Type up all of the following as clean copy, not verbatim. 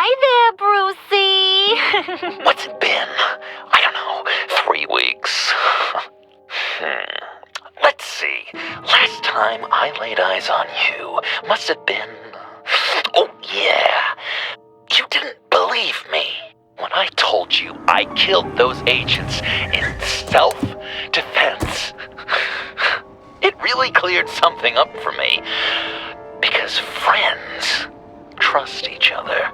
Hi there, Brucey. What's it been? I don't know, 3 weeks. Let's see. Last time I laid eyes on you must have been... Oh, yeah. You didn't believe me when I told you I killed those agents in self-defense. It really cleared something up for me. Because friends trust each other.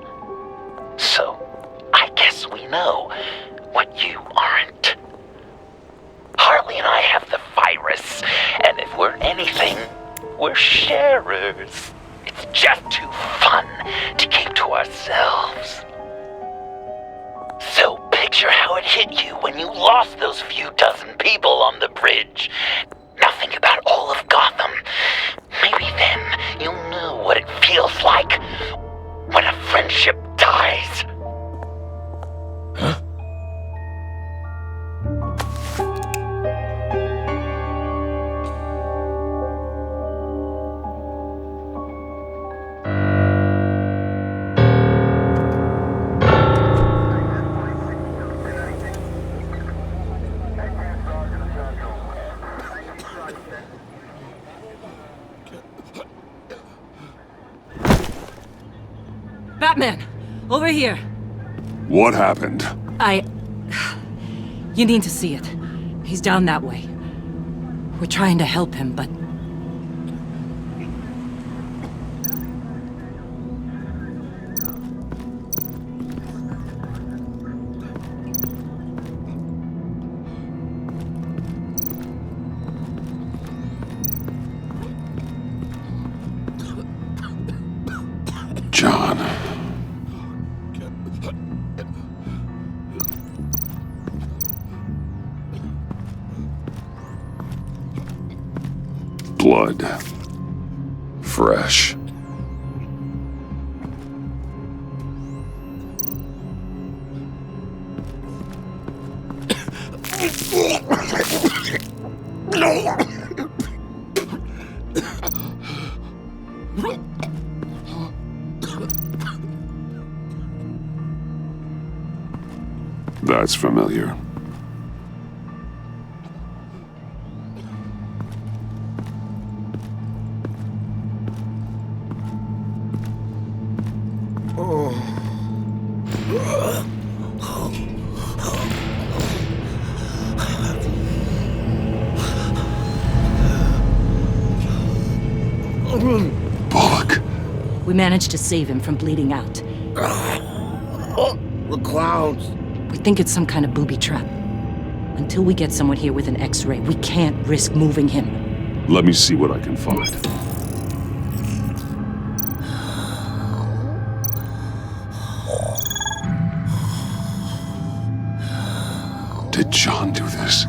So, I guess we know what you aren't. Harley and I have the virus, and if we're anything, we're sharers. It's just too fun to keep to ourselves. So picture how it hit you when you lost those few dozen people on the bridge. Now think about all of Gotham. Maybe then you'll know what it feels like when a friendship dies. Huh? Batman! Over here! What happened? You need to see it. He's down that way. We're trying to help him, but... John. Blood. Fresh. That's familiar. Bullock. We managed to save him from bleeding out. The clouds. We think it's some kind of booby trap. Until we get someone here with an X-ray, we can't risk moving him. Let me see what I can find. Did John do this?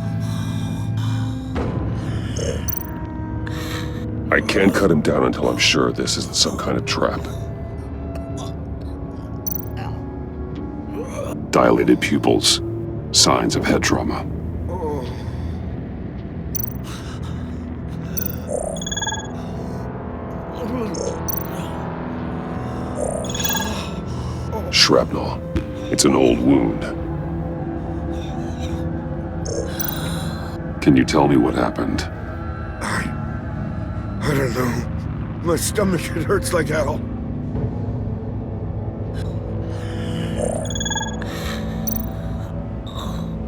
I can't cut him down until I'm sure this isn't some kind of trap. Dilated pupils. Signs of head trauma. Shrapnel. It's an old wound. Can you tell me what happened? I don't know. My stomach, it hurts like hell.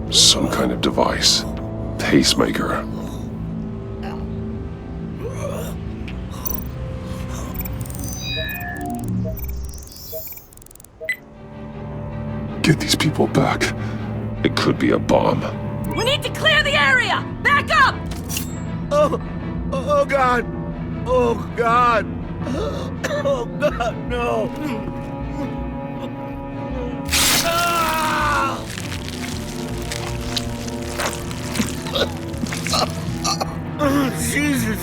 Some kind of device. Pacemaker. Get these people back. It could be a bomb. We need to clear the area! Back up! Oh God! Oh God! Oh God, no! Ah! Oh, Jesus!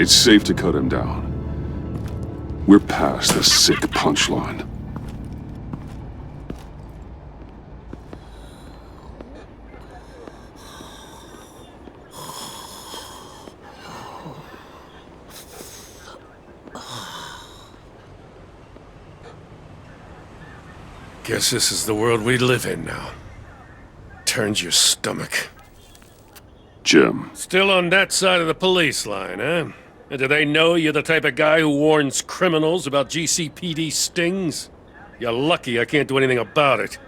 It's safe to cut him down. We're past the sick punchline. Guess this is the world we live in now. Turns your stomach. Jim, Still on that side of the police line, huh? And do they know you're the type of guy who warns criminals about GCPD stings? You're lucky I can't do anything about it.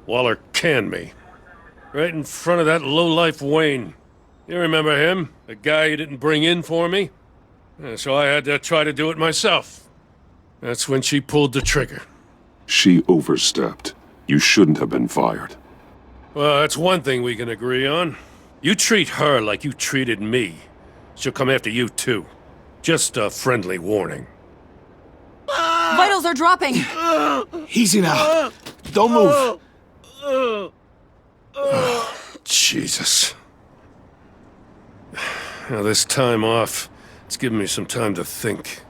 Waller canned me. Right in front of that lowlife Wayne. You remember him? The guy you didn't bring in for me? So I had to try to do it myself. That's when she pulled the trigger. she overstepped. You shouldn't have been fired. Well, that's one thing we can agree on. You treat her like you treated me. She'll come after you, too. Just a friendly warning. Vitals are dropping! Easy now. Don't move. Jesus. Now, this time off, it's given me some time to think.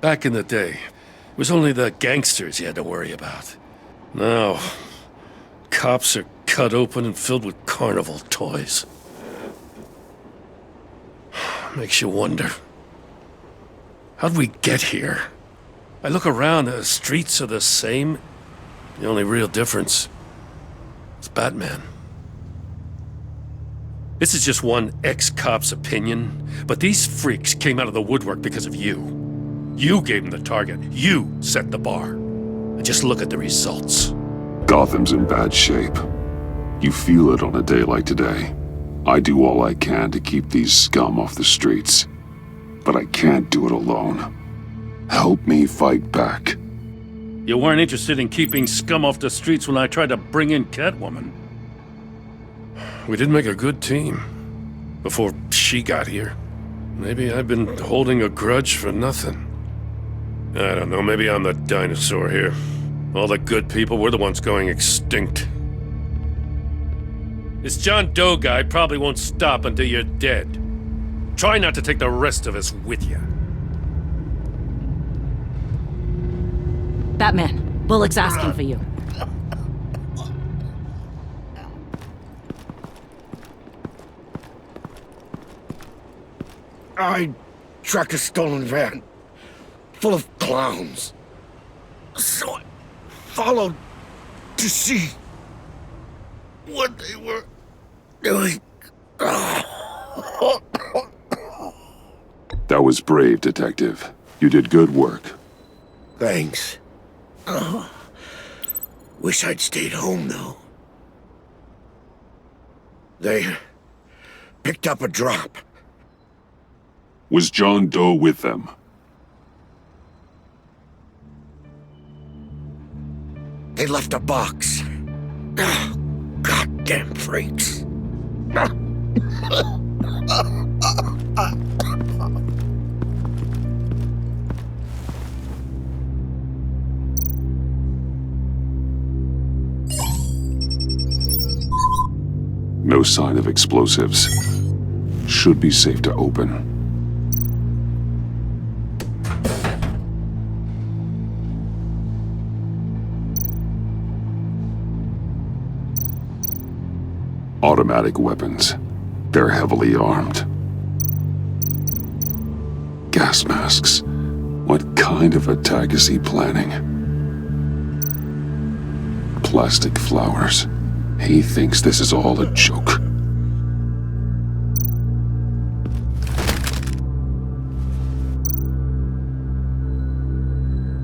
Back in the day, it was only the gangsters you had to worry about. Now, cops are cut open and filled with carnival toys. Makes you wonder. How'd we get here? I look around, the streets are the same. The only real difference is Batman. This is just one ex-cop's opinion, but these freaks came out of the woodwork because of you. You gave them the target. You set the bar. And just look at the results. Gotham's in bad shape. You feel it on a day like today. I do all I can to keep these scum off the streets. But I can't do it alone. Help me fight back. You weren't interested in keeping scum off the streets when I tried to bring in Catwoman. We did make a good team. Before she got here. Maybe I've been holding a grudge for nothing. I don't know, maybe I'm the dinosaur here. All the good people were the ones going extinct. This John Doe guy probably won't stop until you're dead. Try not to take the rest of us with you. Batman, Bullock's asking for you. I tracked a stolen van full of clowns. So I followed to see what they were doing. That was brave, Detective. You did good work. Thanks. Wish I'd stayed home, though. They picked up a drop. Was John Doe with them? They left a box. Goddamn freaks. No sign of explosives. Should be safe to open. Automatic weapons. They're heavily armed. Gas masks. What kind of attack is he planning? Plastic flowers. He thinks this is all a joke.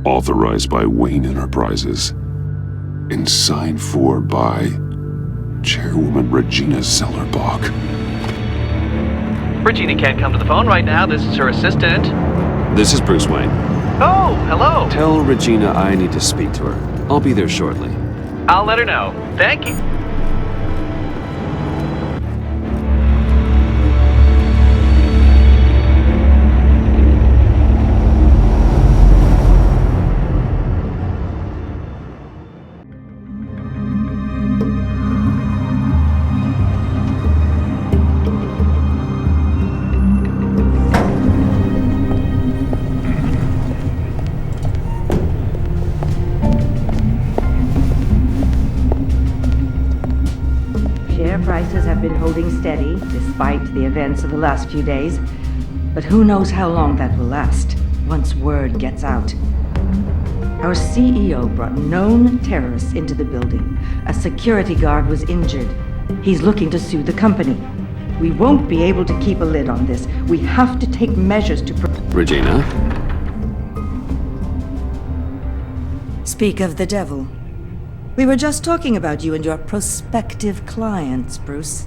Authorized by Wayne Enterprises. And signed for by Chairwoman Regina Zellerbach. Regina can't come to the phone right now. This is her assistant. This is Bruce Wayne. Oh, hello. Tell Regina I need to speak to her. I'll be there shortly. I'll let her know. Thank you. prices have been holding steady, despite the events of the last few days. But who knows how long that will last, once word gets out. Our CEO brought known terrorists into the building. A security guard was injured. He's looking to sue the company. We won't be able to keep a lid on this. We have to take measures to Regina? Speak of the devil. We were just talking about you and your prospective clients, Bruce.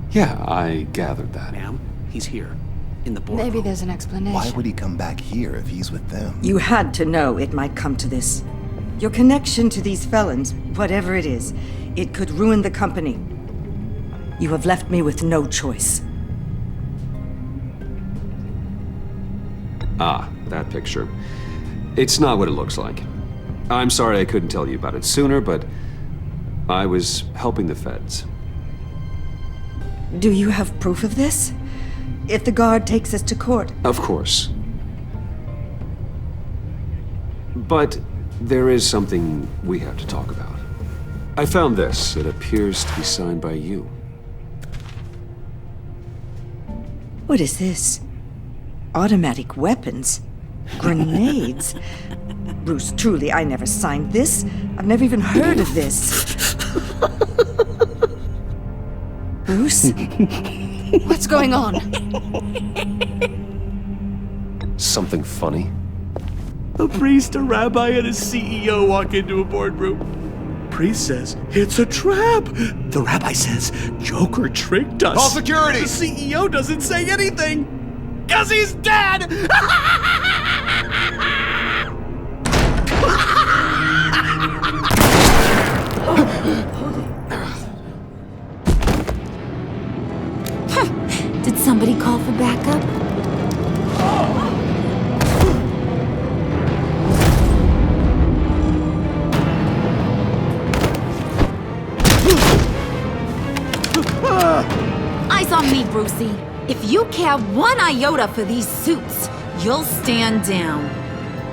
Yeah, I gathered that. Ma'am, he's here. In the boardroom. Maybe there's an explanation. Why would he come back here if he's with them? You had to know it might come to this. Your connection to these felons, whatever it is, it could ruin the company. You have left me with no choice. Ah, that picture. It's not what it looks like. I'm sorry I couldn't tell you about it sooner, but I was helping the feds. Do you have proof of this? If the guard takes us to court? Of course. But there is something we have to talk about. I found this. It appears to be signed by you. What is this? Automatic weapons? Grenades? Bruce, truly, I never signed this. I've never even heard of this. Bruce? What's going on? Something funny? A priest, a rabbi, and a CEO walk into a boardroom. Priest says, it's a trap. The rabbi says, Joker tricked us. Call security! The CEO doesn't say anything. 'Cause he's dead! Did somebody call for backup? Eyes on me, Brucey. If you care one iota for these suits, you'll stand down.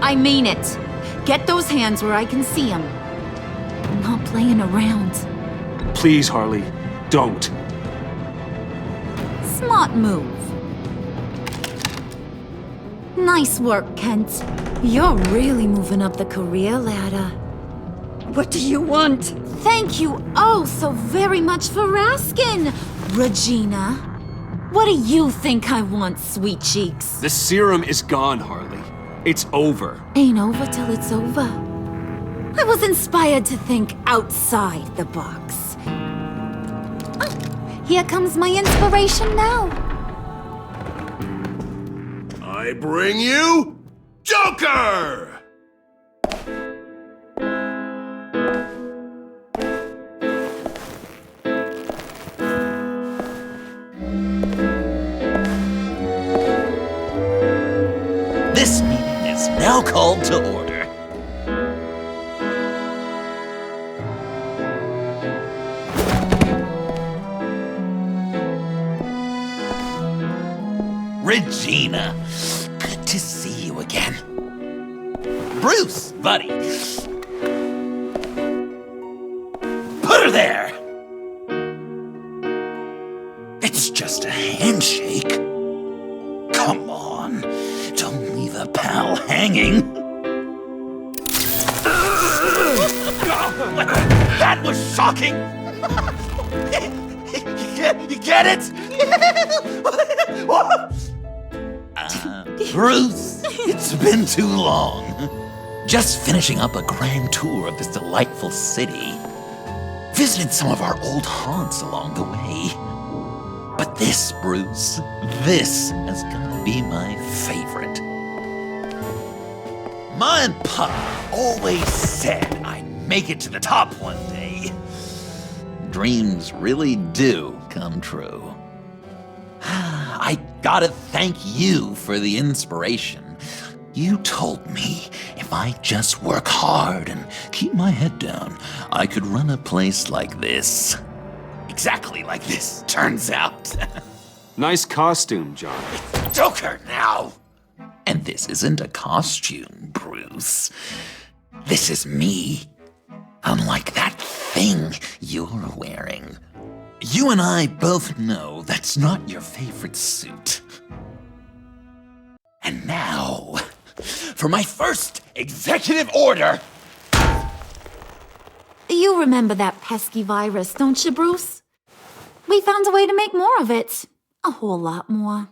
I mean it. Get those hands where I can see them. I'm not playing around. Please, Harley, don't. Smart move. Nice work, Kent. You're really moving up the career ladder. What do you want? Thank you oh so very much for asking, Regina. What do you think I want, sweet cheeks? The serum is gone, Harley. It's over. Ain't over till it's over. I was inspired to think outside the box. Oh, here comes my inspiration now. I bring you Joker! This meeting is now called to order. Regina, good to see you again. Bruce, buddy. Put her there. It's just a handshake. Come on, don't leave a pal hanging. That was shocking. You get it? Bruce, it's been too long. Just finishing up a grand tour of this delightful city. Visited some of our old haunts along the way. But this, Bruce, this has gotta be my favorite. Ma and Pa always said I'd make it to the top one day. Dreams really do come true. I gotta thank you for the inspiration. You told me if I just work hard and keep my head down, I could run a place like this. Exactly like this, turns out. Nice costume, John. It's Joker now! And this isn't a costume, Bruce. This is me. Unlike that thing you're wearing. You and I both know that's not your favorite suit. And now, for my first executive order. You remember that pesky virus, don't you, Bruce? We found a way to make more of it. A whole lot more.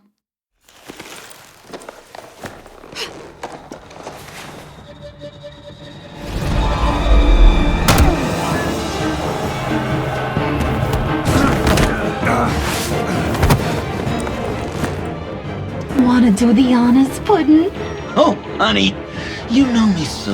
Want to do the honors, Puddin'? Oh, honey, you know me so.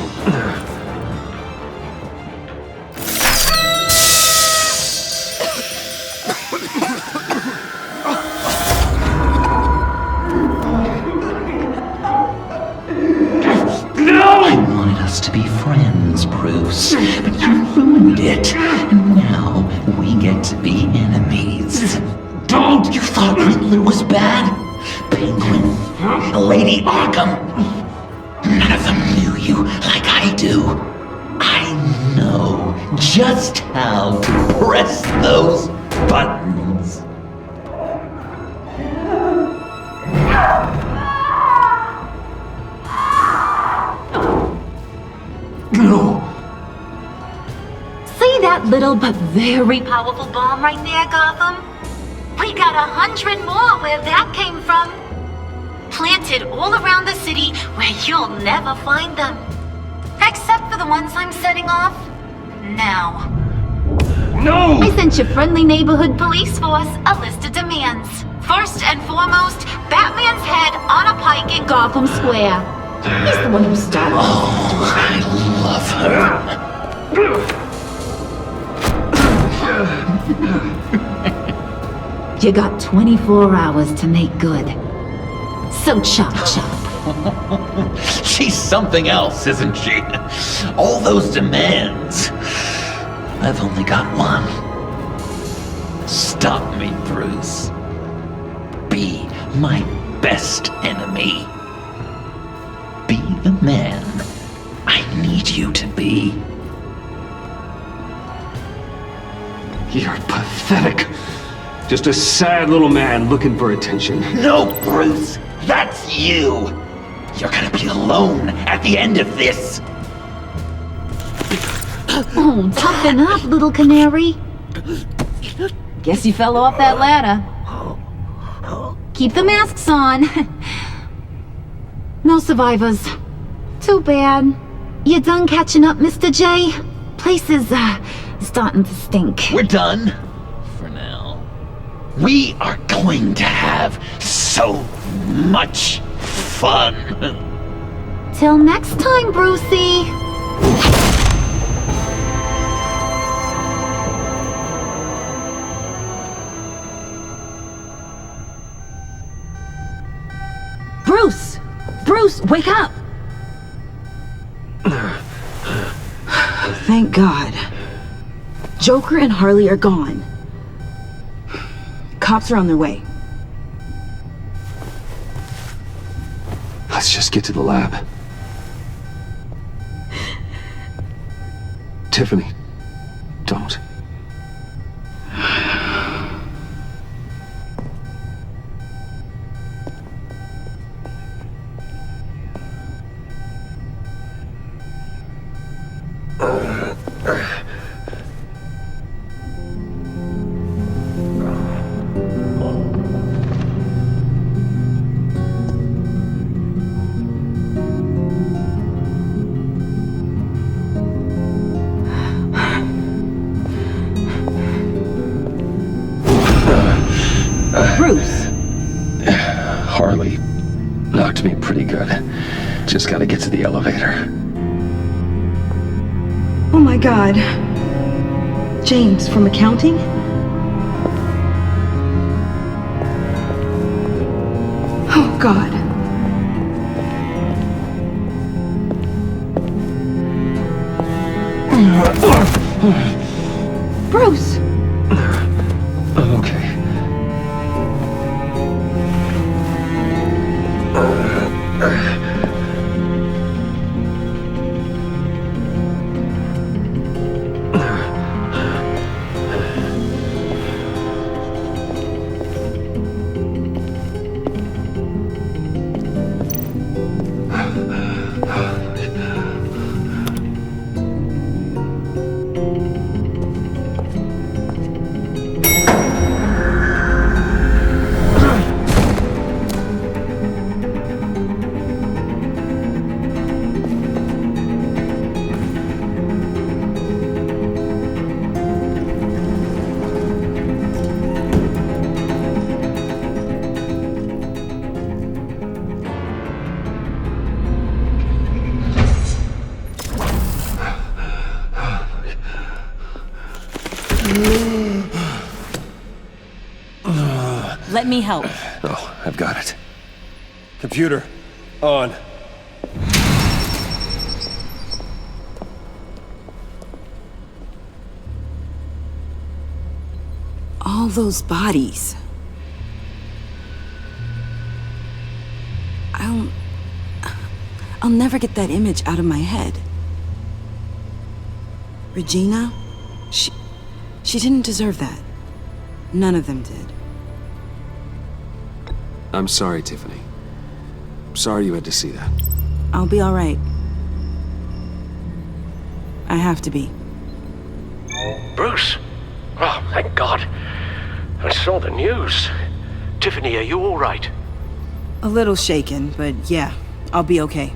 I wanted us to be friends, Bruce, but you ruined it. And now we get to be enemies. Don't! You thought Riddler was bad? Penguin, Lady Arkham. None of them knew you like I do. I know just how to press those buttons. No. See that little but very powerful bomb right there, Gotham? We got 100 more where that came from. Planted all around the city where you'll never find them. Except for the ones I'm setting off now. No! I sent your friendly neighborhood police force a list of demands. First and foremost, Batman's head on a pike in Gotham Square. He's the one who started. Oh, I love her. You got 24 hours to make good. So chop chop. She's something else, isn't she? All those demands. I've only got one. Stop me, Bruce. Be my best enemy. Be the man I need you to be. You're pathetic. Just a sad little man looking for attention. No, Bruce! That's you! You're gonna be alone at the end of this! Oh, toughen up, little canary. Guess you fell off that ladder. Keep the masks on. No survivors. Too bad. You done catching up, Mr. J? Place is, starting to stink. We're done. For now. We are going to have so much fun. Till next time, Brucey. Bruce! Bruce, wake up! Thank God. Joker and Harley are gone. Cops are on their way. Let's just get to the lab. Tiffany, don't. Bruce! Harley knocked me pretty good. Just gotta get to the elevator. Oh my God. James from accounting? Oh God. Bruce! Okay. Let me help. Oh, I've got it. Computer, on. All those bodies. I'll never get that image out of my head. Regina? She didn't deserve that. None of them did. I'm sorry, Tiffany. Sorry you had to see that. I'll be all right. I have to be. Bruce! Oh, thank God. I saw the news. Tiffany, are you all right? A little shaken, but yeah, I'll be okay.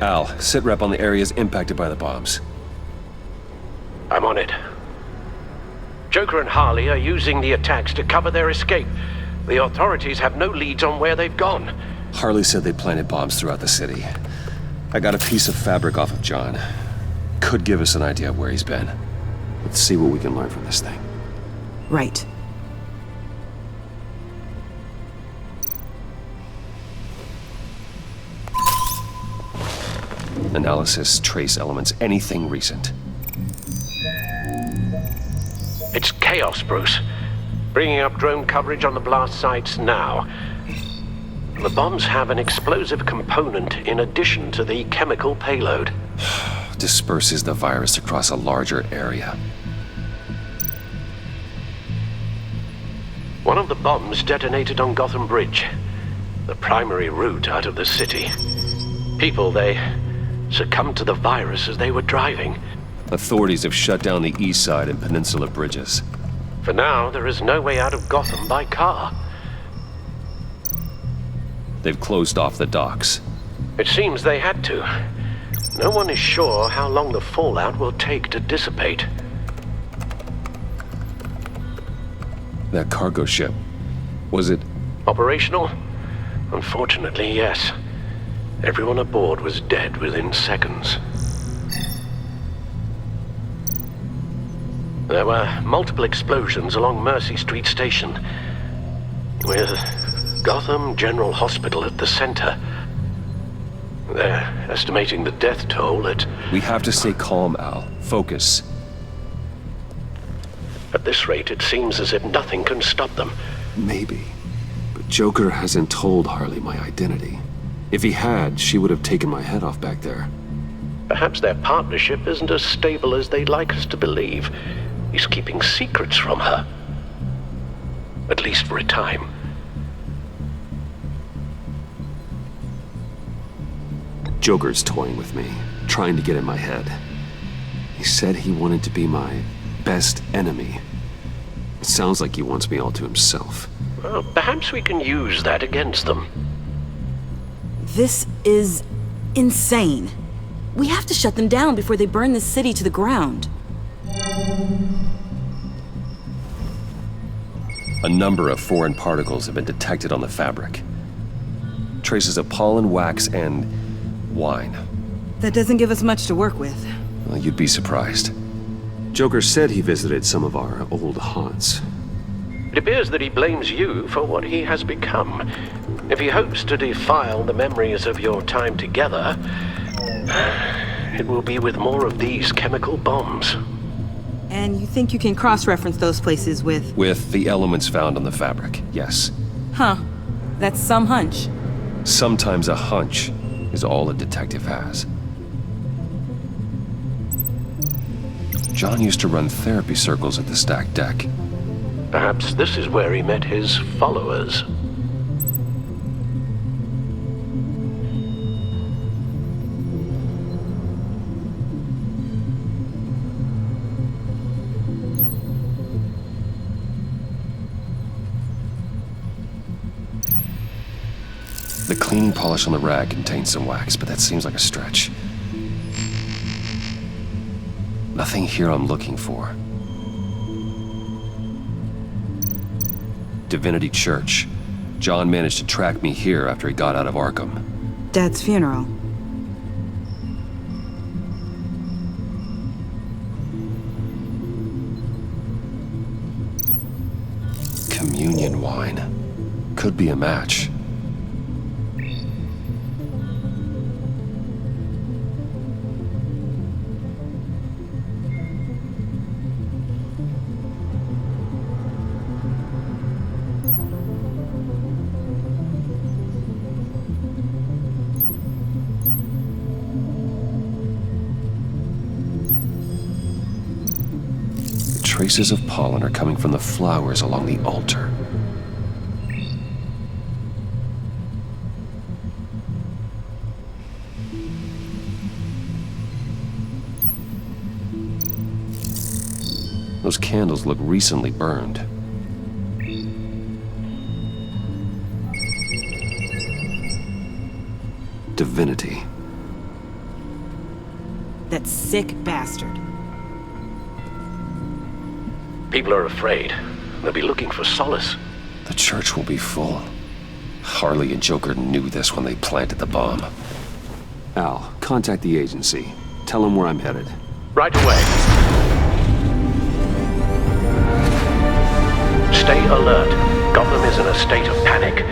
Al, sit rep on the areas impacted by the bombs. I'm on it. Joker and Harley are using the attacks to cover their escape. The authorities have no leads on where they've gone. Harley said they planted bombs throughout the city. I got a piece of fabric off of John. Could give us an idea of where he's been. Let's see what we can learn from this thing. Right. Analysis, trace elements, anything recent. It's chaos, Bruce. Bringing up drone coverage on the blast sites now. The bombs have an explosive component in addition to the chemical payload. Disperses the virus across a larger area. One of the bombs detonated on Gotham Bridge, the primary route out of the city. People, they succumbed to the virus as they were driving. Authorities have shut down the east side and peninsula bridges. For now, there is no way out of Gotham by car. They've closed off the docks. It seems they had to. No one is sure how long the fallout will take to dissipate. That cargo ship, was it... Operational? Unfortunately, yes. Everyone aboard was dead within seconds. There were multiple explosions along Mercy Street Station, with Gotham General Hospital at the center. They're estimating the death toll at... We have to stay calm, Al. Focus. At this rate, it seems as if nothing can stop them. Maybe. But Joker hasn't told Harley my identity. If he had, she would have taken my head off back there. Perhaps their partnership isn't as stable as they'd like us to believe. He's keeping secrets from her. At least for a time. Joker's toying with me, trying to get in my head. He said he wanted to be my best enemy. It sounds like he wants me all to himself. Well, perhaps we can use that against them. This is insane. We have to shut them down before they burn this city to the ground. A number of foreign particles have been detected on the fabric. Traces of pollen, wax, and wine. That doesn't give us much to work with. Well, you'd be surprised. Joker said he visited some of our old haunts. It appears that he blames you for what he has become. If he hopes to defile the memories of your time together, it will be with more of these chemical bombs. And you think you can cross-reference those places with... With the elements found on the fabric, yes. Huh. That's some hunch. Sometimes a hunch is all a detective has. John used to run therapy circles at the stacked deck. Perhaps this is where he met his followers. The cleaning polish on the rag contains some wax, but that seems like a stretch. Nothing here I'm looking for. Divinity Church. John managed to track me here after he got out of Arkham. Dad's funeral. Communion wine. Could be a match. Traces of pollen are coming from the flowers along the altar. Those candles look recently burned. Divinity. That sick bastard. People are afraid. They'll be looking for solace. The church will be full. Harley and Joker knew this when they planted the bomb. Al, contact the agency. Tell them where I'm headed. Right away. Stay alert. Gotham is in a state of panic.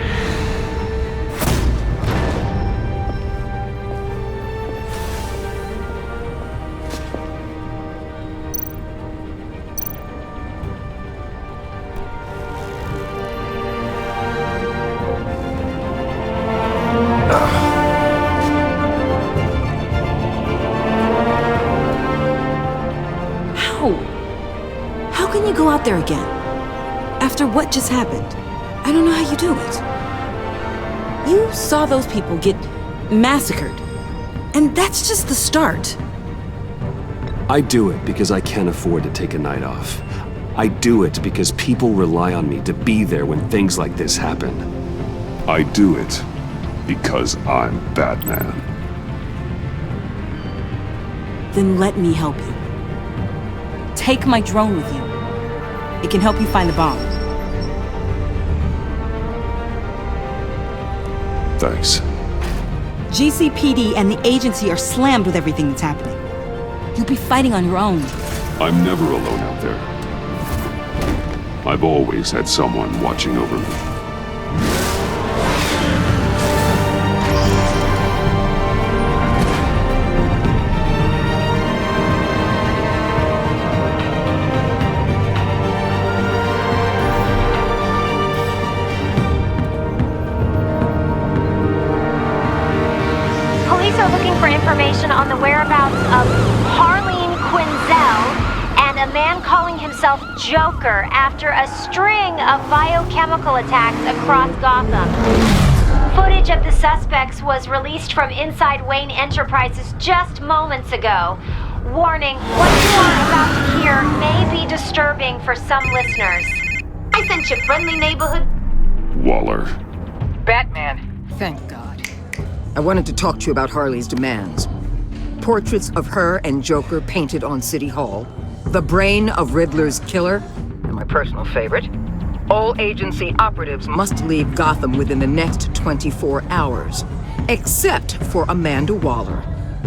How can you go out there again? After what just happened? I don't know how you do it. You saw those people get massacred. And that's just the start. I do it because I can't afford to take a night off. I do it because people rely on me to be there when things like this happen. I do it because I'm Batman. Then let me help you. Take my drone with you. It can help you find the bomb. Thanks. GCPD and the agency are slammed with everything that's happening. You'll be fighting on your own. I'm never alone out there. I've always had someone watching over me. Information on the whereabouts of Harleen Quinzel and a man calling himself Joker after a string of biochemical attacks across Gotham. Footage of the suspects was released from inside Wayne Enterprises just moments ago. Warning, what you are about to hear may be disturbing for some listeners. I sent you friendly neighborhood... Waller. Batman. Thank God. I wanted to talk to you about Harley's demands. Portraits of her and Joker painted on City Hall. The brain of Riddler's killer. And my personal favorite. All agency operatives must leave Gotham within the next 24 hours. Except for Amanda Waller,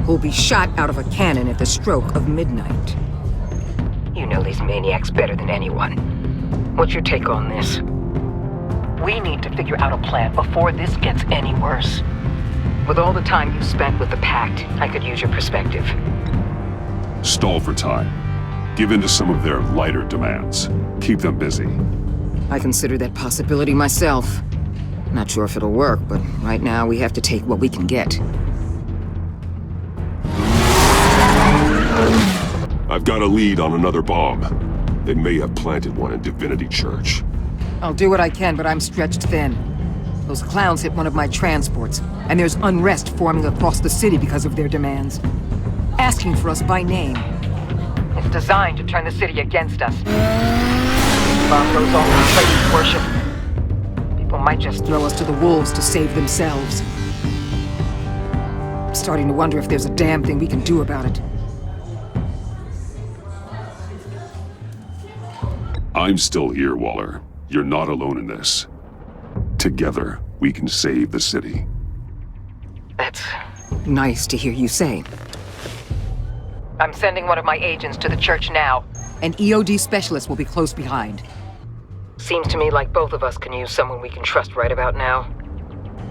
who'll be shot out of a cannon at the stroke of midnight. You know these maniacs better than anyone. What's your take on this? We need to figure out a plan before this gets any worse. With all the time you spent with the Pact, I could use your perspective. Stall for time. Give in to some of their lighter demands. Keep them busy. I consider that possibility myself. Not sure if it'll work, but right now we have to take what we can get. I've got a lead on another bomb. They may have planted one in Divinity Church. I'll do what I can, but I'm stretched thin. Those clowns hit one of my transports, and there's unrest forming across the city because of their demands. Asking for us by name. It's designed to turn the city against us. Bomb goes off in places worship. People might just throw us to the wolves to save themselves. I'm starting to wonder if there's a damn thing we can do about it. I'm still here, Waller. You're not alone in this. Together, we can save the city. That's nice to hear you say. I'm sending one of my agents to the church now. An EOD specialist will be close behind. Seems to me like both of us can use someone we can trust right about now.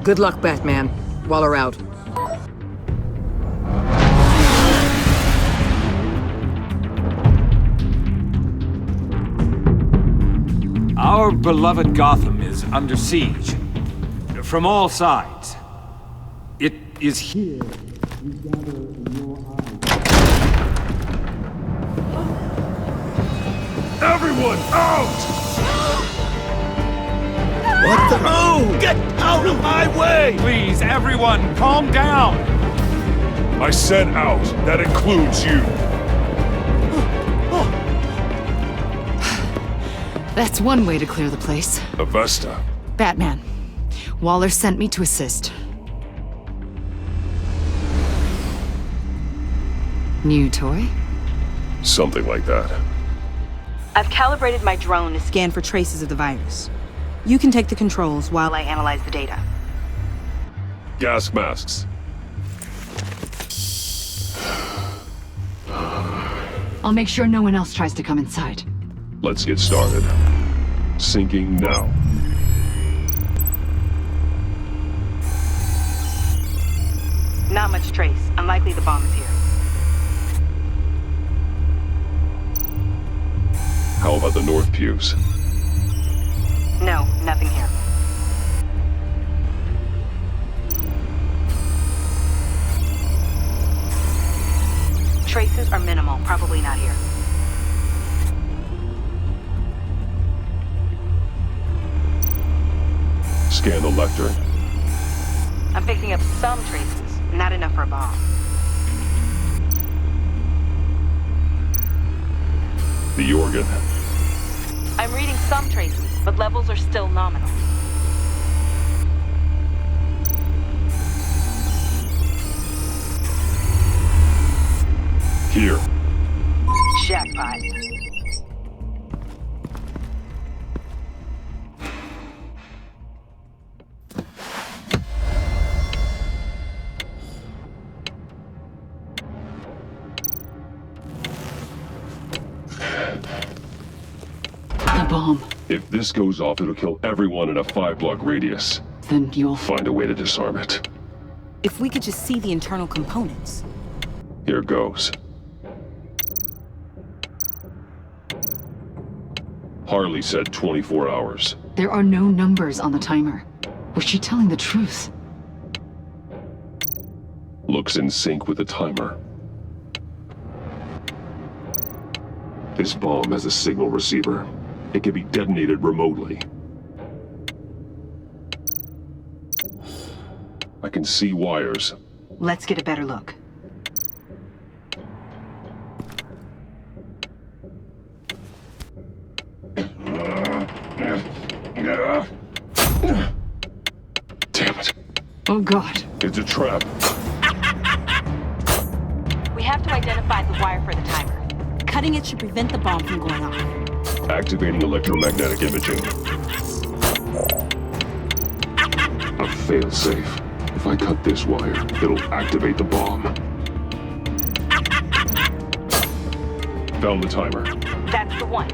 Good luck, Batman. Waller out. Our beloved Gotham is under siege. From all sides. It is here we gather in your eyes. Everyone, out! What the? Oh! Get out of my way! Please, everyone, calm down! I said out. That includes you. That's one way to clear the place. Avesta. Batman. Waller sent me to assist. New toy? Something like that. I've calibrated my drone to scan for traces of the virus. You can take the controls while I analyze the data. Gas masks. I'll make sure no one else tries to come inside. Let's get started. Syncing now. Not much trace. Unlikely the bomb is here. How about the north pews? No, nothing here. Traces are minimal. Probably not here. Scan the lectern. I'm picking up some traces. Not enough for a bomb. The organ. I'm reading some traces, but levels are still nominal. Here. Jackpot. Bomb. If this goes off, it'll kill everyone in a 5-block radius. Then you'll find a way to disarm it. If we could just see the internal components. Here goes. Harley said 24 hours. There are no numbers on the timer. Was she telling the truth? Looks in sync with the timer. This bomb has a signal receiver. It can be detonated remotely. I can see wires. Let's get a better look. Damn it. Oh, God. It's a trap. We have to identify the wire for the timer. Cutting it should prevent the bomb from going off. Activating electromagnetic imaging. A fail-safe. If I cut this wire, it'll activate the bomb. Found the timer. That's the one.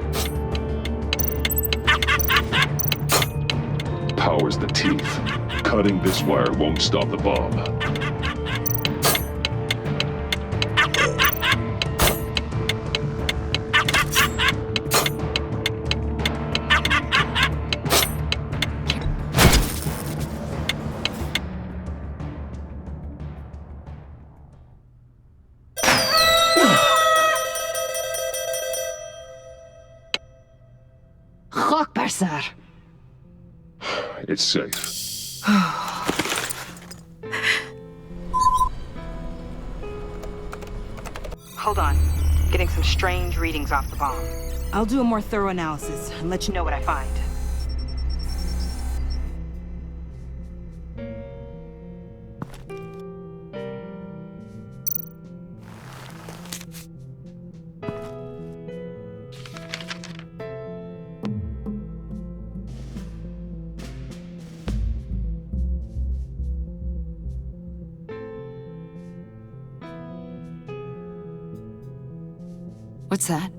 Powers the teeth. Cutting this wire won't stop the bomb. It's safe. Hold on. Getting some strange readings off the bomb. I'll do a more thorough analysis and let you know what I find. What's that?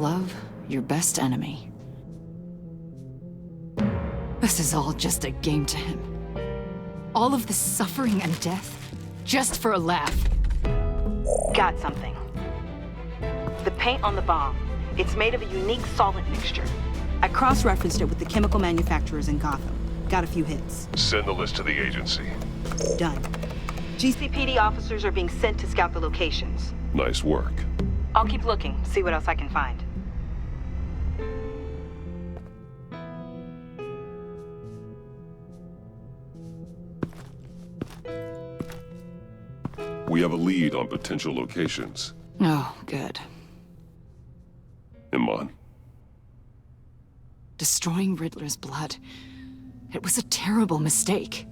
Love your best enemy. This is all just a game to him. All of this suffering and death, just for a laugh. Got something. The paint on the bomb. It's made of a unique solvent mixture. I cross-referenced it with the chemical manufacturers in Gotham. Got a few hits. Send the list to the agency. Done. GCPD officers are being sent to scout the locations. Nice work. I'll keep looking, see what else I can find. We have a lead on potential locations. Oh, good. Iman. Destroying Riddler's blood. It was a terrible mistake.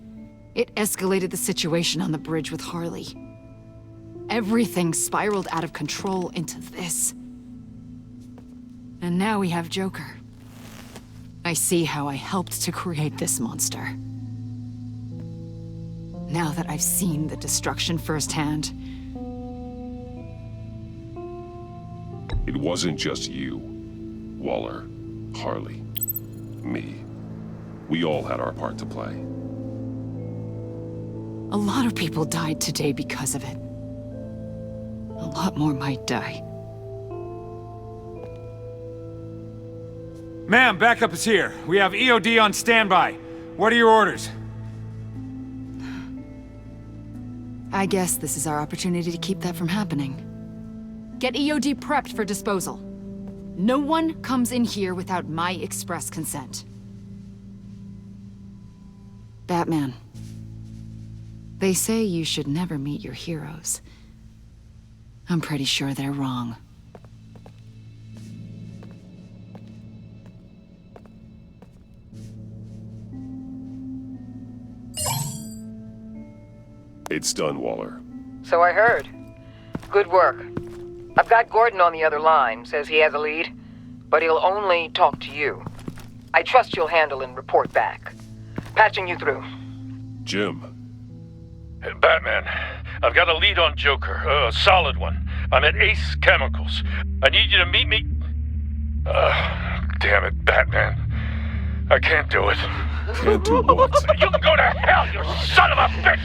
It escalated the situation on the bridge with Harley. Everything spiraled out of control into this. And now we have Joker. I see how I helped to create this monster. Now that I've seen the destruction firsthand. It wasn't just you, Waller, Harley, me. We all had our part to play. A lot of people died today because of it. A lot more might die. Ma'am, backup is here. We have EOD on standby. What are your orders? I guess this is our opportunity to keep that from happening. Get EOD prepped for disposal. No one comes in here without my express consent. Batman. They say you should never meet your heroes. I'm pretty sure they're wrong. It's done, Waller. So I heard. Good work. I've got Gordon on the other line, says he has a lead, but he'll only talk to you. I trust you'll handle and report back. Patching you through. Jim. Hey, Batman, I've got a lead on Joker, a solid one. I'm at Ace Chemicals. I need you to meet me... damn it, Batman. I can't do it. Can't do what? You can go to hell, you son of a bitch!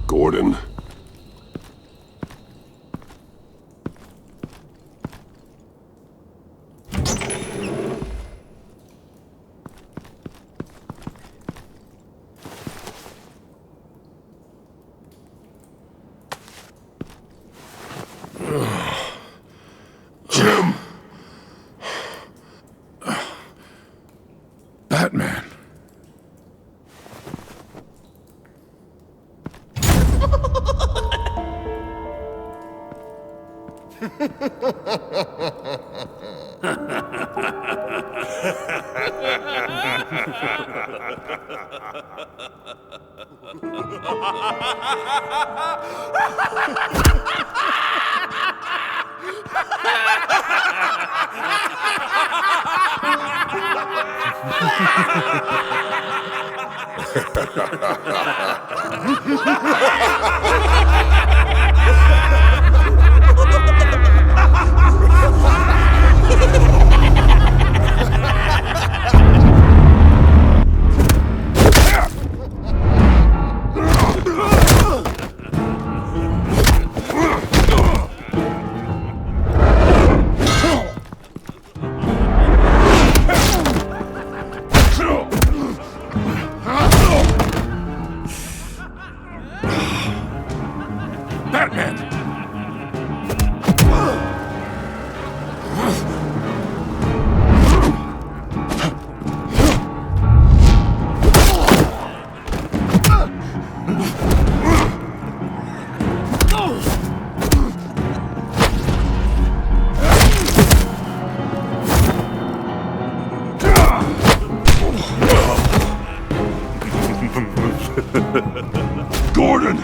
Gordon. Jim! Batman. Gordon!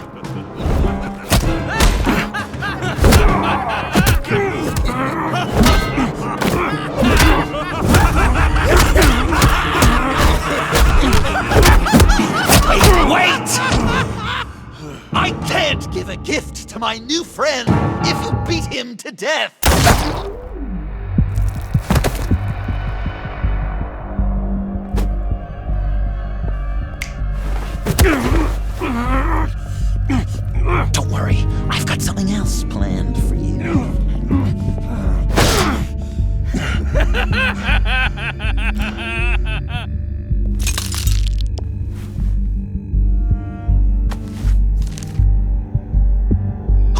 Wait! I can't give a gift to my new friend if you beat him to death! Don't worry, I've got something else planned for you.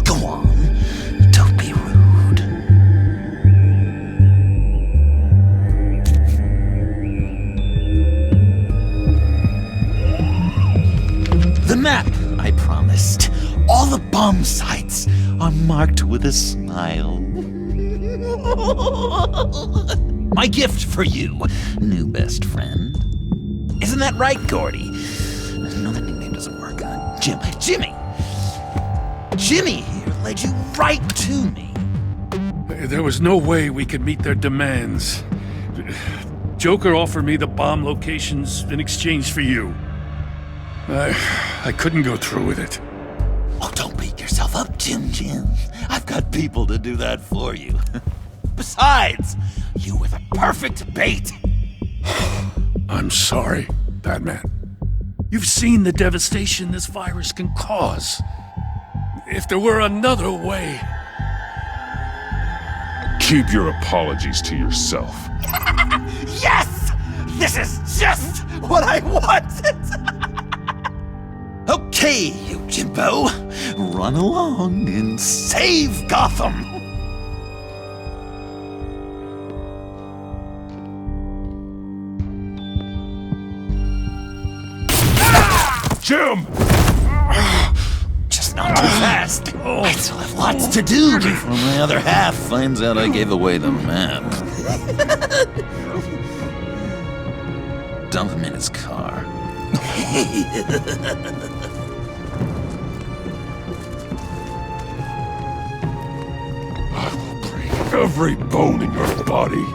Go on, don't be rude. The map I promised. All the bomb sites are marked with a smile. My gift for you, new best friend. Isn't that right, Gordy? No, that nickname doesn't work. Jimmy! Jimmy here led you right to me. There was no way we could meet their demands. Joker offered me the bomb locations in exchange for you. I couldn't go through with it. Oh, don't beat yourself up, Jim. I've got people to do that for you. Besides, you were the perfect bait. I'm sorry, Batman. You've seen the devastation this virus can cause. If there were another way... Keep your apologies to yourself. Yes! This is just what I wanted! Okay, you Jimbo. Run along and save Gotham! Jim! Just not too fast. I still have lots to do before my other half finds out I gave away the map. Dump him in his car. I will break every bone in your body.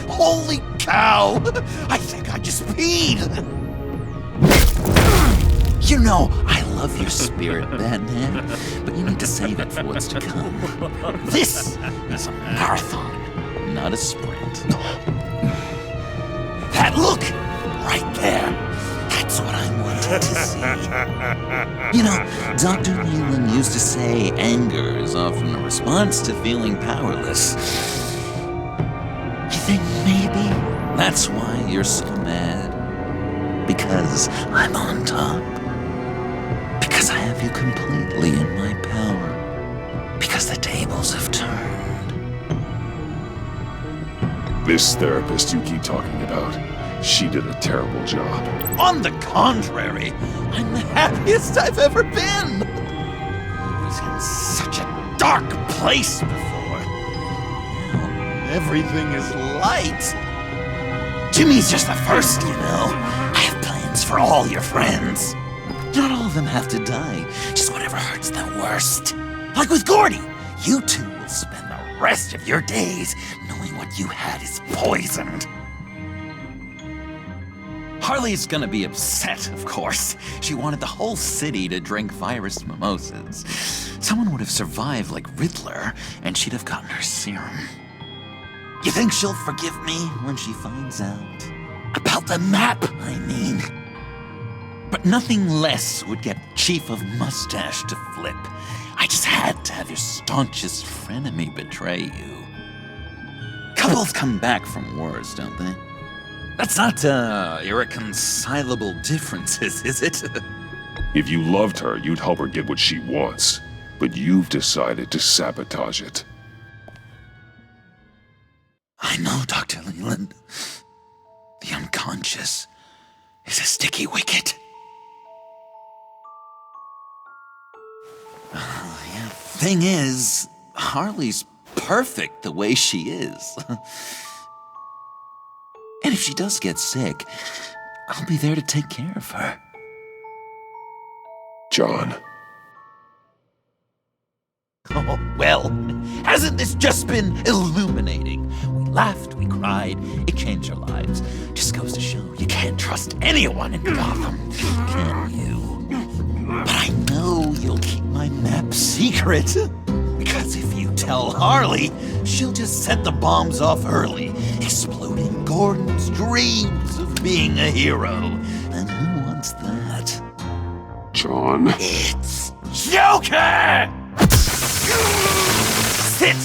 Holy cow! I think I just peed! You know, I love your spirit, Batman, but you need to save it for what's to come. This is a marathon, not a sprint. That look! Right there! That's what I wanted to see. You know, Dr. Leland used to say anger is often a response to feeling powerless. You think maybe that's why you're so mad? Because I'm on top? Because I have you completely in my power? Because the tables have turned? This therapist you keep talking about, she did a terrible job. On the contrary, I'm the happiest I've ever been. I was in such a dark place before. Now everything is light. Jimmy's just the first, you know. I have plans for all your friends. Not all of them have to die, just whatever hurts them worst. Like with Gordy, you two will spend the rest of your days knowing what you had is poisoned. Harley's gonna be upset, of course. She wanted the whole city to drink virus mimosas. Someone would have survived like Riddler, and she'd have gotten her serum. You think she'll forgive me when she finds out? About the map, I mean. But nothing less would get Chief of Mustache to flip. I just had to have your staunchest frenemy betray you. Couples come back from wars, don't they? That's not, irreconcilable differences, is it? If you loved her, you'd help her get what she wants. But you've decided to sabotage it. I know, Dr. Leland. The unconscious is a sticky wicket. Yeah, thing is, Harley's perfect the way she is. And if she does get sick, I'll be there to take care of her. John. Oh, well, hasn't this just been illuminating? We laughed, we cried, it changed our lives. Just goes to show you can't trust anyone in Gotham, can you? But I know you'll keep my map secret. Because if you tell Harley, she'll just set the bombs off early, exploding Gordon's dreams of being a hero. And who wants that? John. It's Joker! Sit!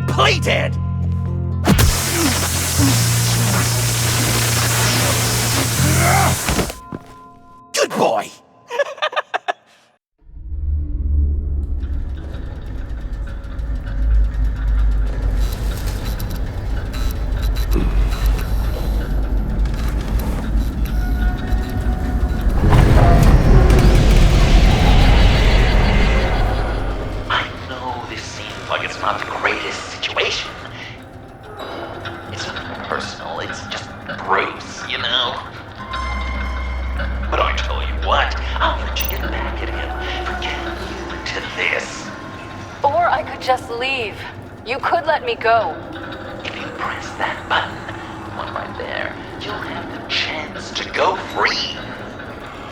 Play dead! Good boy! Not the greatest situation. It's not personal, it's just Bruce, you know? But I tell you what, I'll let you get back at him for getting you into this. Or I could just leave. You could let me go. If you press that button, one right there, you'll have the chance to go free.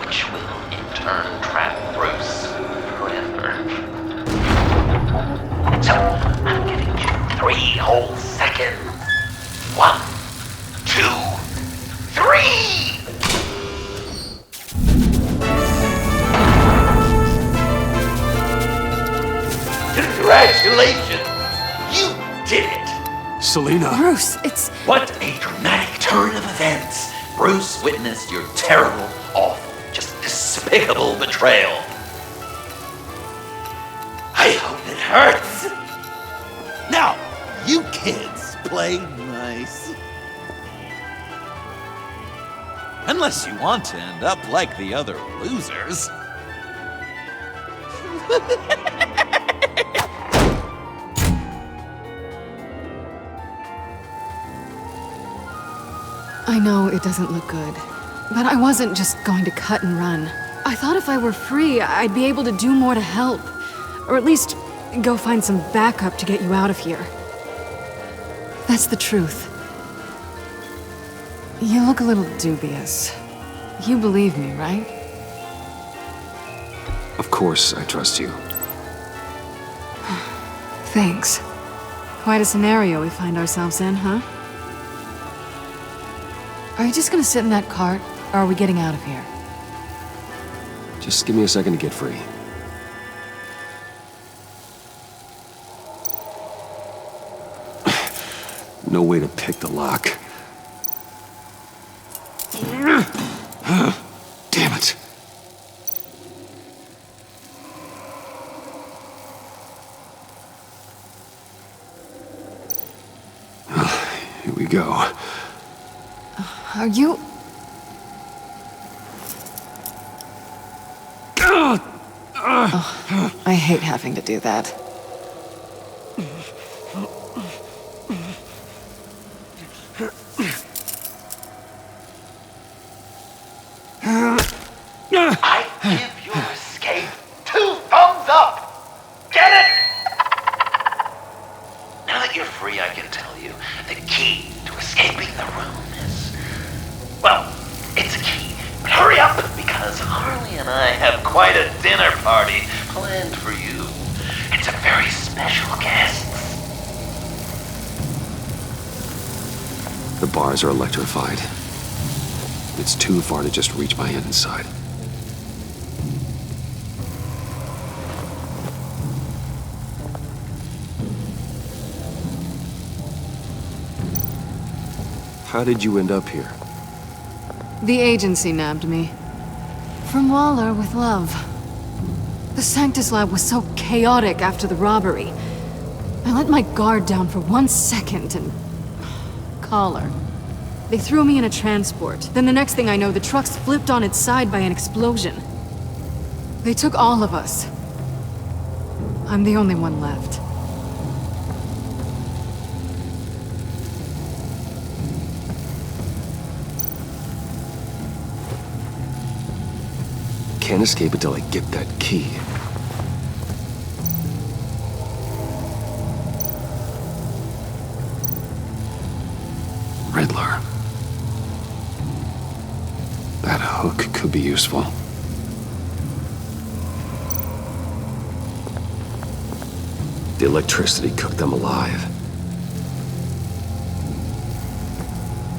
Which will in turn trap Bruce forever. So, I'm giving you 3 whole seconds. 1, 2, 3! Congratulations! You did it! Selina! Bruce, it's... What a dramatic turn of events! Bruce witnessed your terrible, awful, just despicable betrayal. I hope it hurts! Now, you kids play nice. Unless you want to end up like the other losers. I know it doesn't look good, but I wasn't just going to cut and run. I thought if I were free, I'd be able to do more to help. Or at least go find some backup to get you out of here. That's the truth. You look a little dubious. You believe me, right? Of course I trust you. Thanks. Quite a scenario we find ourselves in, huh? Are you just gonna sit in that cart, or are we getting out of here? Just give me a second to get free. No way to pick the lock. Damn it. Here we go. Are you... Oh, I hate having to do that. I give your escape 2 thumbs up! Get it? Now that you're free, I can tell you the key to escaping the room is... Well, it's a key, but hurry up, because Harley and I have quite a dinner party planned for you. It's a very special guest. The bars are electrified. It's too far to just reach my hand inside. How did you end up here? The agency nabbed me. From Waller with love. The Sanctus lab was so chaotic after the robbery. I let my guard down for 1 second and... collar. They threw me in a transport. Then the next thing I know, the truck's flipped on its side by an explosion. They took all of us. I'm the only one left. can't escape until I get that key. Riddler. That hook could be useful. The electricity cooked them alive.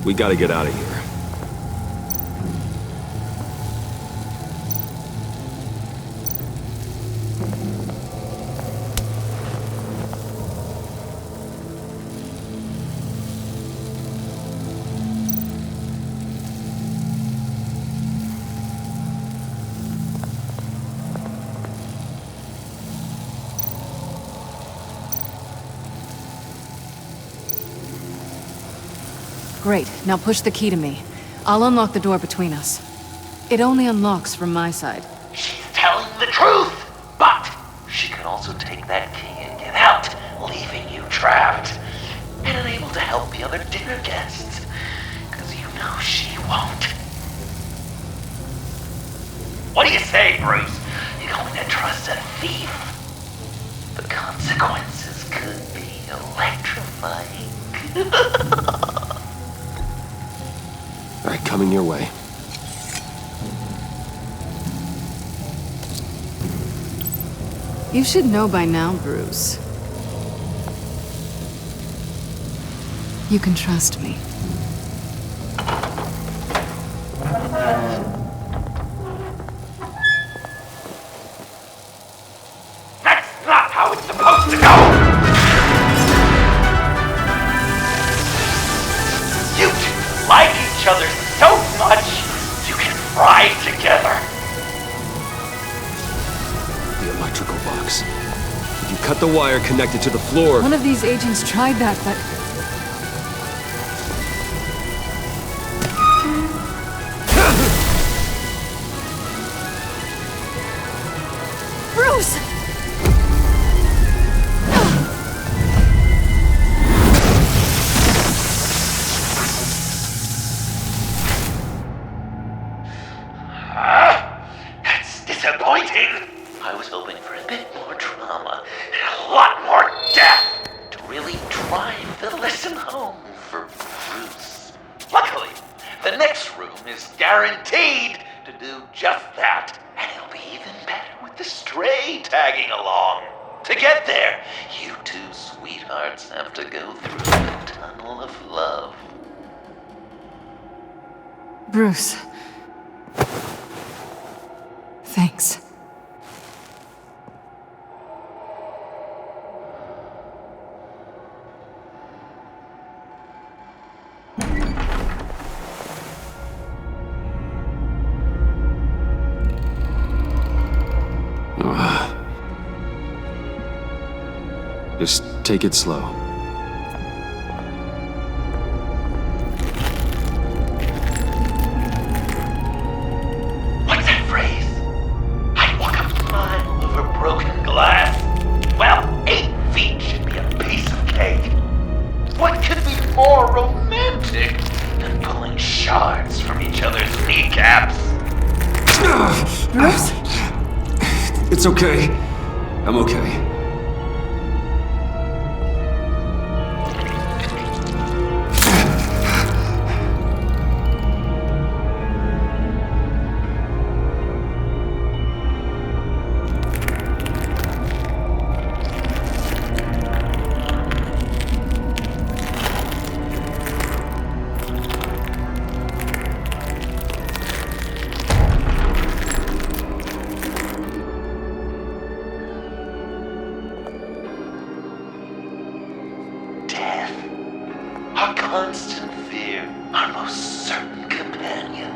We gotta get out of here. Great, now push the key to me. I'll unlock the door between us. It only unlocks from my side. She's telling the truth! But she could also take that key and get out, leaving you trapped. And unable to help the other dinner guests. Because you know she won't. What do you say, Bruce? You going to trust a thief? The consequences could be electrifying. All right, coming your way. You should know by now, Bruce. You can trust me. That's not how it's supposed to go! You two like each other so much, you can fry together. The electrical box. If you cut the wire connected to the floor... One of these agents tried that, but... Bruce! That's disappointing. I was hoping for a bit more drama and a lot more death to really drive the lesson home for Bruce. Luckily, the next room is guaranteed to do just that, and it'll be even better with the stray tagging along. To get there, you two sweethearts have to go through the tunnel of love. Bruce. Thanks. Just take it slow. What's that phrase? I walk a mile over broken glass. Well, 8 feet should be a piece of cake. What could be more romantic than pulling shards from each other's kneecaps? Bruce? It's okay. I'm okay. Our constant fear, our most certain companion.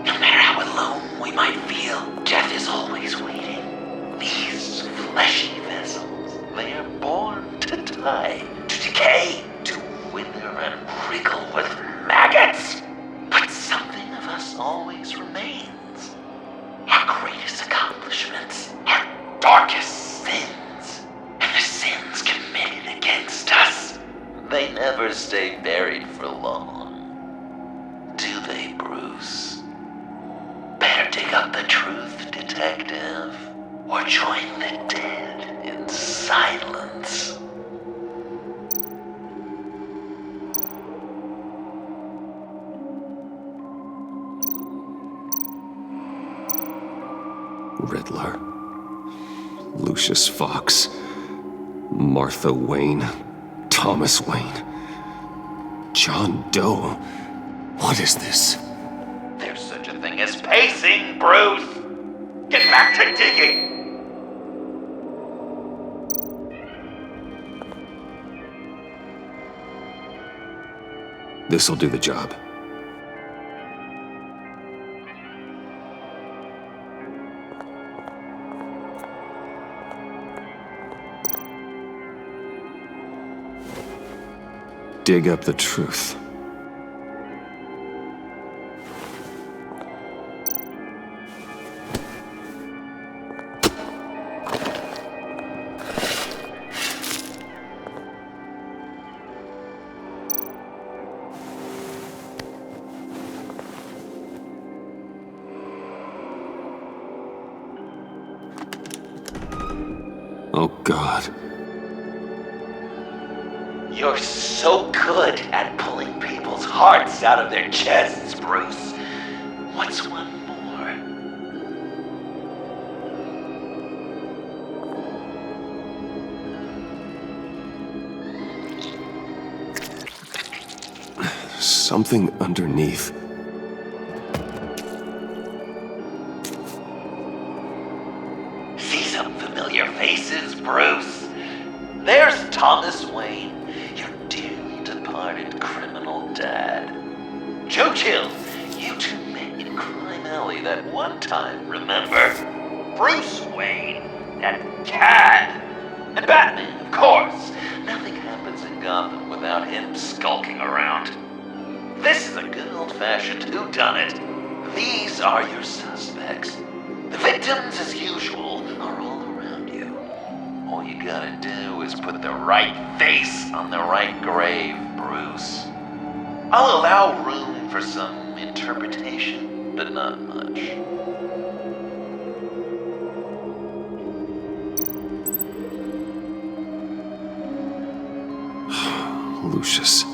No matter how alone we might feel, death is always waiting. These fleshy vessels, they are born to die, to decay, to wither and wriggle with maggots. But something of us always remains. Our greatest accomplishments, our darkest sins, and the sins committed against us. They never stay buried for long. Do they, Bruce? Better dig up the truth detective, or join the dead in silence. Riddler, Lucius Fox, Martha Wayne, Thomas Wayne, John Doe. What is this? There's such a thing as pacing, Bruce! Get back to digging! This'll do the job. Dig up the truth. Oh, God. You're so good at pulling people's hearts out of their chests, Bruce. What's one more? Something underneath. See some familiar faces, Bruce? There's Thomas Wayne, your dearly departed criminal dad. Joe Chill, you two met in Crime Alley that one time, remember? Bruce Wayne, that cad. And Batman, of course. Nothing happens in Gotham without him skulking around. This is a good old-fashioned whodunit. These are your suspects. The victims, as usual, are all around you. All you gotta do is put the right face on the right grave, Bruce. I'll allow room for some interpretation, but not much. Lucius.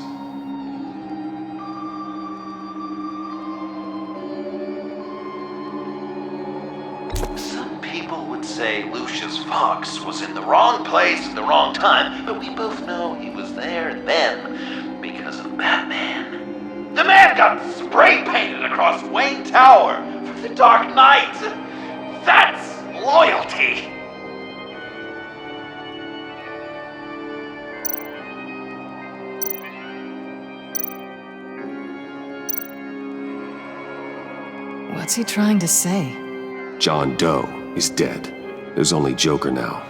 Say Lucius Fox was in the wrong place at the wrong time, but we both know he was there then because of Batman. The man got spray painted across Wayne Tower for the Dark Knight. That's loyalty. What's he trying to say? John Doe is dead. There's only Joker now.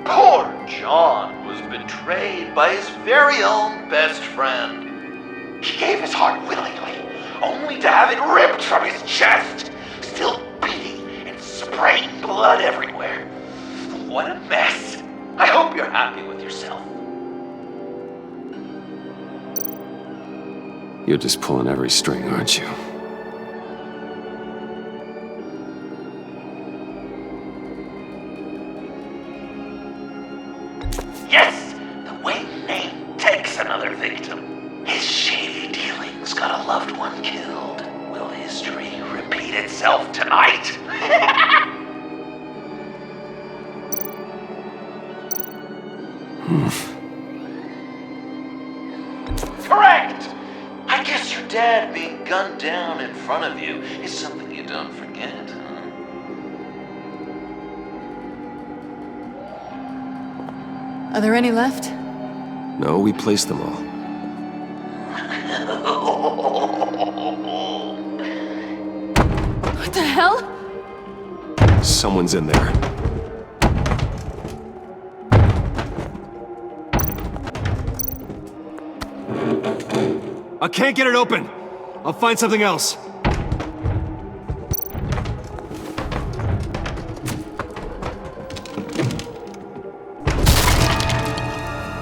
Poor John was betrayed by his very own best friend. He gave his heart willingly, only to have it ripped from his chest, still beating and spraying blood everywhere. What a mess. I hope you're happy with yourself. You're just pulling every string, aren't you? Yes! The Wayne name takes another victim. His shady dealings got a loved one killed. Will history repeat itself tonight? Correct! I guess your dad being gunned down in front of you is something you don't forget, huh? Are there any left? No, we placed them all. What the hell? Someone's in there. I can't get it open. I'll find something else.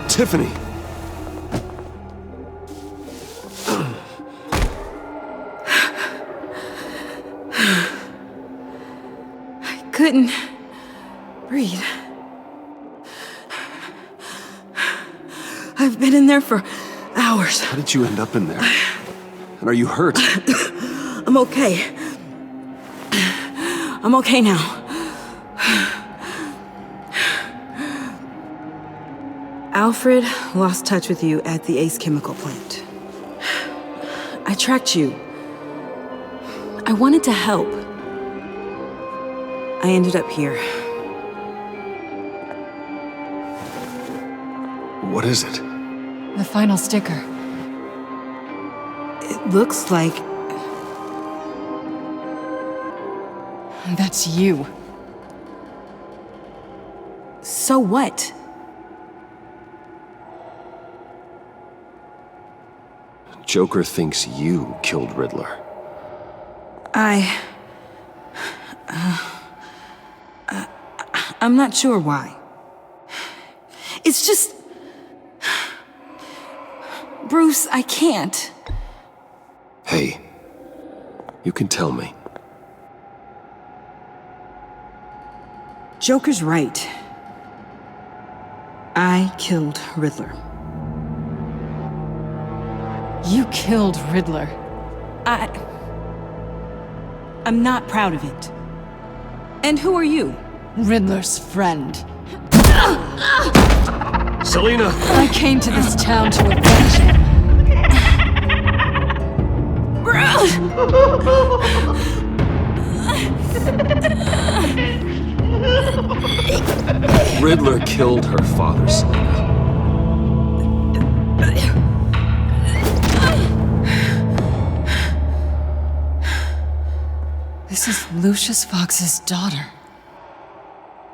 Tiffany. couldn't breathe. I've been in there for hours. How did you end up in there? And are you hurt? I'm okay. I'm okay now. Alfred lost touch with you at the Ace Chemical plant. I tracked you. I wanted to help. I ended up here. What is it? The final sticker. It looks like... That's you. So what? Joker thinks you killed Riddler. I'm not sure why. It's just... Bruce, I can't. Hey, you can tell me. Joker's right. I killed Riddler. You killed Riddler. I'm not proud of it. And who are you? Riddler's friend. Selina! I came to this town to avenge him. Riddler killed her father, Selina. This is Lucius Fox's daughter.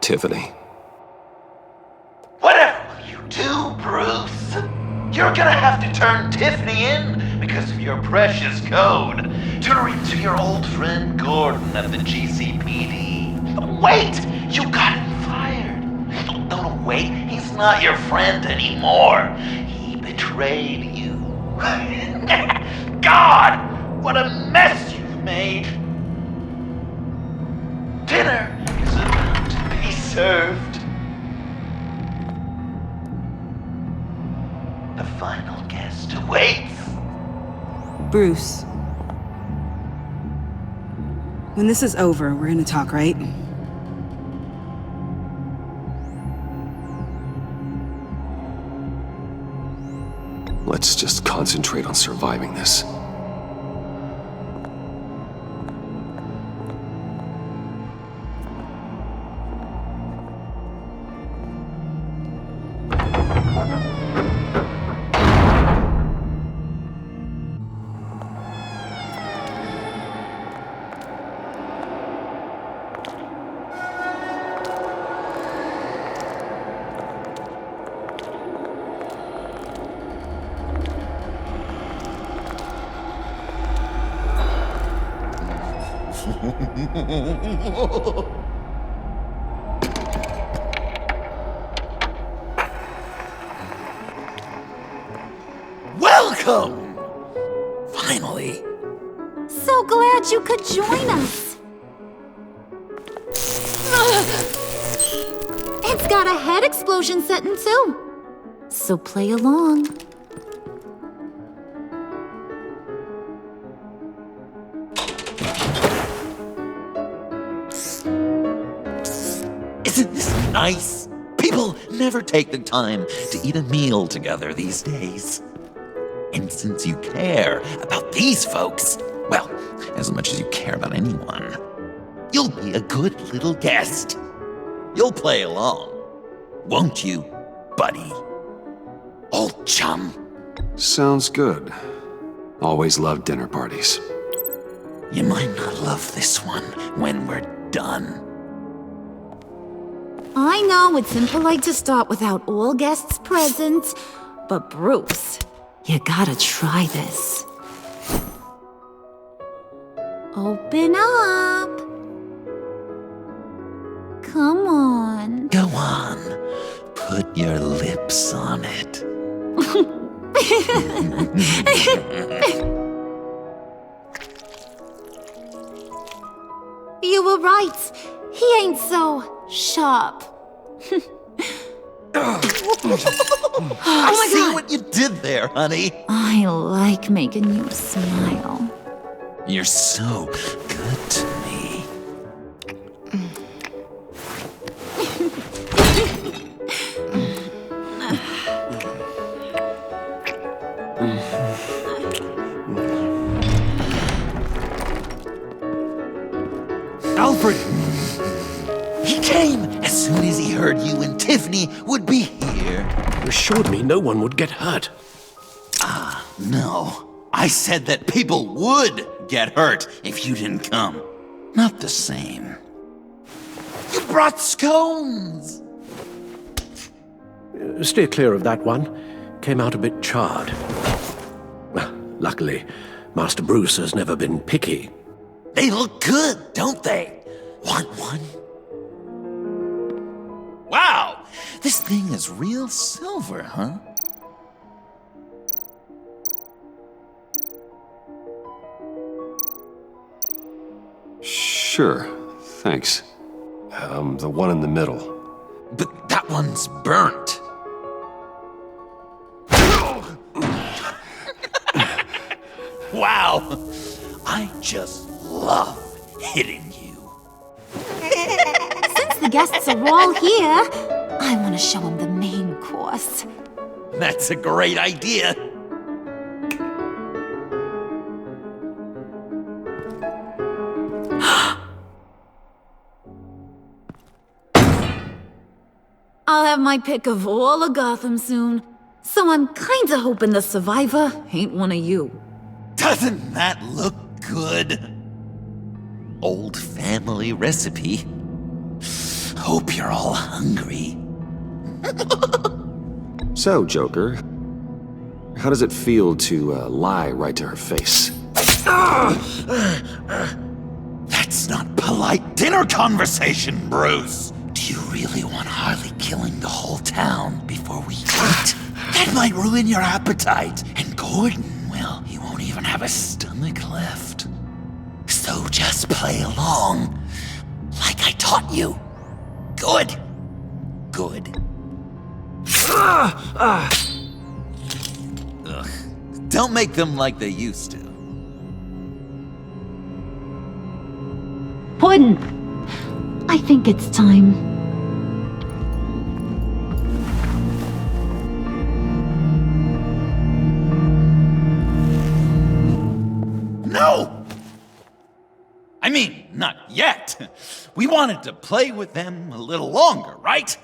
Tiffany. Whatever will you do, Bruce? You're gonna have to turn Tiffany in because of your precious code. Turn her into your old friend Gordon at the GCPD. Wait! You got him fired. No, wait. He's not your friend anymore. He betrayed you. God! What a mess you've made! Dinner is about to be served. The final guest awaits. Bruce. When this is over, we're gonna talk, right? Let's just concentrate on surviving this. Welcome! Finally. So glad you could join us. It's got a head explosion setting too. So play along. Isn't this nice? People never take the time to eat a meal together these days. And since you care about these folks, well, as much as you care about anyone, you'll be a good little guest. You'll play along, won't you, buddy? Old chum. Sounds good. Always loved dinner parties. You might not love this one when we're done. I know it's impolite to start without all guests present, but Bruce, you gotta try this. Open up. Come on. Go on. Put your lips on it. You were right. he ain't so sharp. I see what you did there, honey. I like making you smile. You're so good to me. Alfred! He came as soon as he heard you and Tiffany would be here. You assured me no one would get hurt. No. I said that people would get hurt if you didn't come. Not the same. You brought scones! Steer clear of that one. Came out a bit charred. Well, luckily, Master Bruce has never been picky. They look good, don't they? Want one? Wow! This thing is real silver, huh? Sure, thanks. The one in the middle. But that one's burnt. Wow! I just love hitting you. Since the guests are all here, I want to show them the main course. That's a great idea. I'll have my pick of all of Gotham soon, so I'm kinda hoping the survivor ain't one of you. Doesn't that look good? Old family recipe. Hope you're all hungry. So, Joker, how does it feel to lie right to her face? That's not polite dinner conversation, Bruce. Do you really want Harley killing the whole town before we eat? That might ruin your appetite. And Gordon, well, he won't even have a stomach left. So just play along, like I taught you. Good. Good. Ugh. Don't make them like they used to. Puddin', I think it's time. No! I mean, not yet. We wanted to play with them a little longer, right?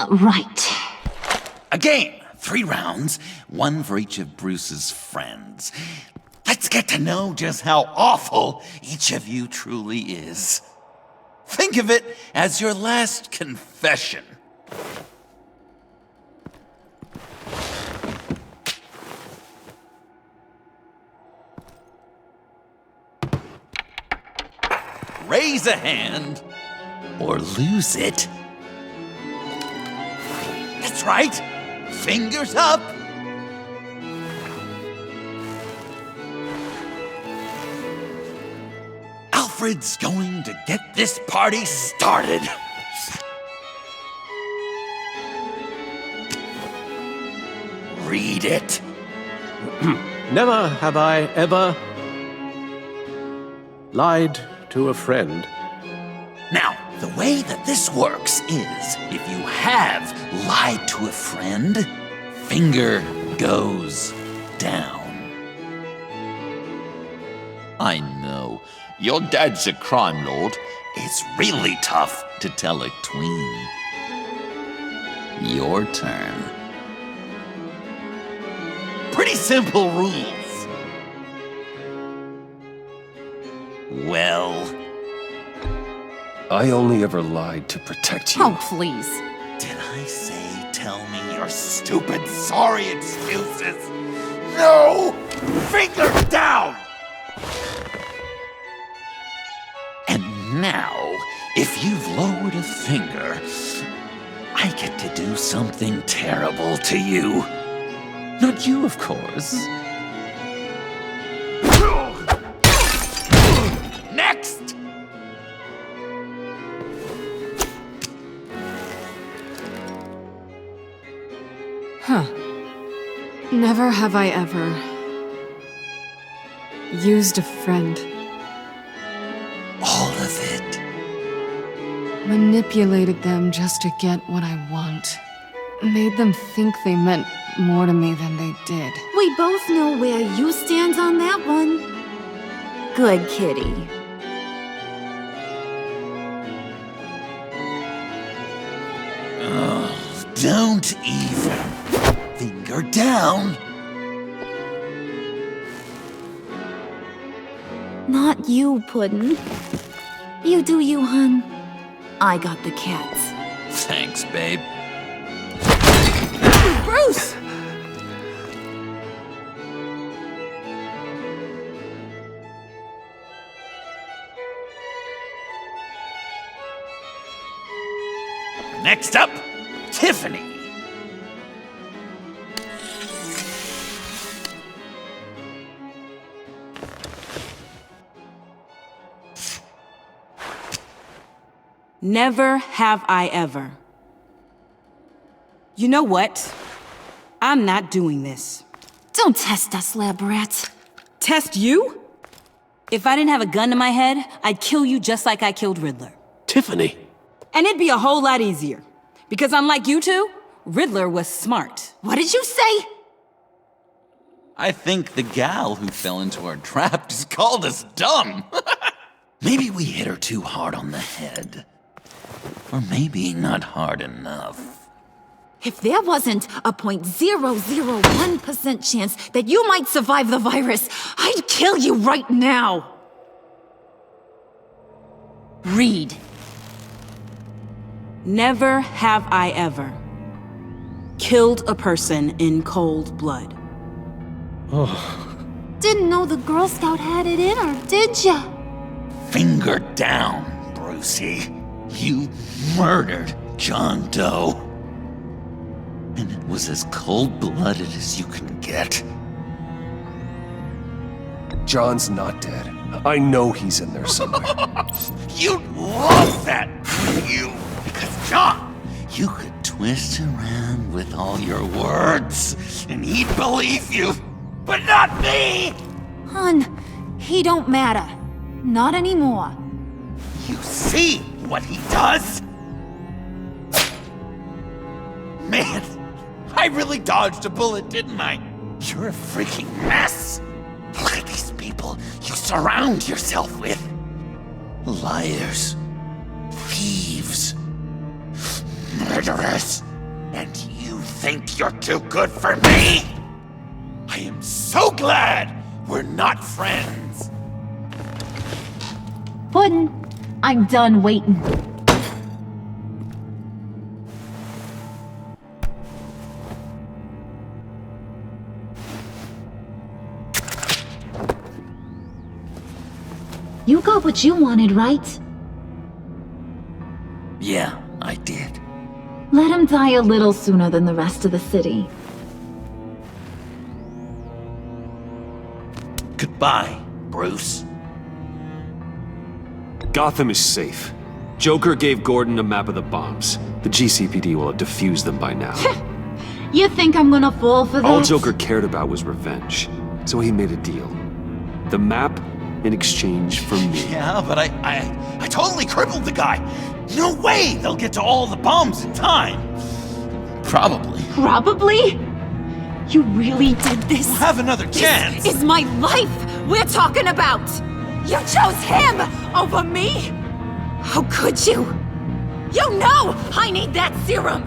Right. A game, 3 rounds, 1 for each of Bruce's friends. Let's get to know just how awful each of you truly is. Think of it as your last confession. Raise a hand, or lose it. That's right. Fingers up. Alfred's going to get this party started. Read it. Never have I ever lied to a friend. Now, the way that this works is, if you have lied to a friend, finger goes down. I know, your dad's a crime lord. It's really tough to tell a tween. Your turn. Pretty simple rules. Well, I only ever lied to protect you. Oh, please. did I say tell me your stupid sorry excuses? No! Finger down! And now, if you've lowered a finger, I get to do something terrible to you. Not you, of course. Next! Huh. Never have I ever used a friend. All of it. Manipulated them just to get what I want. Made them think they meant more to me than they did. We both know where you stand on that one. Good kitty. Don't even. Finger down. Not you, Puddin'. You do you, hun. I got the cats. Thanks, babe. Bruce! Next up, Tiffany. Never have I ever. You know what? I'm not doing this. Don't test us, lab rat. Test you? If I didn't have a gun to my head, I'd kill you just like I killed Riddler. Tiffany. And it'd be a whole lot easier. Because unlike you two, Riddler was smart. What did you say? I think the gal who fell into our trap just called us dumb. Maybe we hit her too hard on the head. Or maybe not hard enough. If there wasn't a 0.001% chance that you might survive the virus, I'd kill you right now. Read. Never have I ever killed a person in cold blood. Didn't know the Girl Scout had it in her, did ya? Finger down, Brucey. You murdered John Doe. And it was as cold-blooded as you can get. John's not dead. I know he's in there somewhere. You'd love that, wouldn't you? Because John, you could twist around with all your words, and he'd believe you. But not me! Hun, he don't matter. Not anymore. You see what he does? Man, I really dodged a bullet, didn't I? You're a freaking mess. Look at these people you surround yourself with. Liars, thieves, murderers. And you think you're too good for me? I am so glad we're not friends. Puddin', I'm done waiting. You got what you wanted, right? Yeah, I did. Let him die a little sooner than the rest of the city. Goodbye, Bruce. Gotham is safe. Joker gave Gordon a map of the bombs. The GCPD will have defused them by now. You think I'm gonna fall for that? All Joker cared about was revenge, so he made a deal. The map in exchange for me. Yeah, but I totally crippled the guy. No way they'll get to all the bombs in time. Probably. Probably? You really did this? We'll have another chance. This is my life we're talking about. You chose him over me? How could you? You know I need that serum.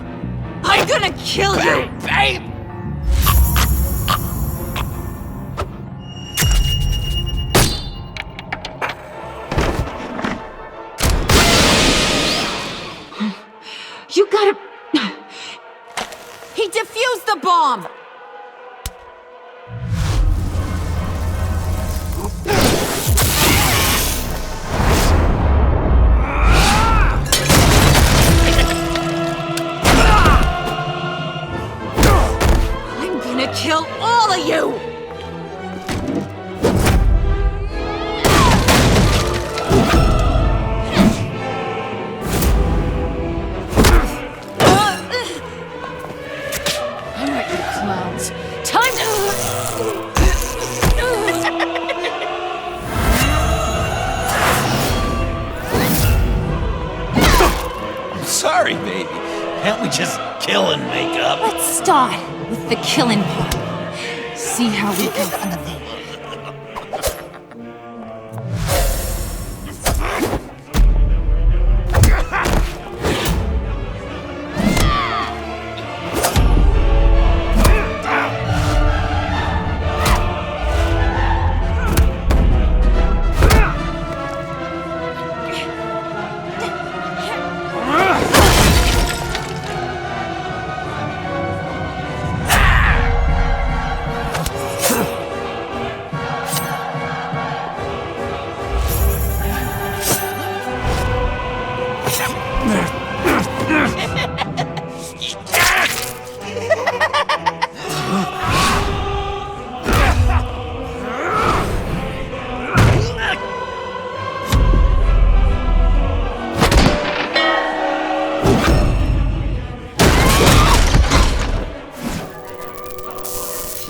I'm gonna kill you. Babe! You gotta... He defused the bomb! I'm gonna kill all of you! sorry, baby. Can't we just kill and make up? Let's start with the killing part. See how we go from there.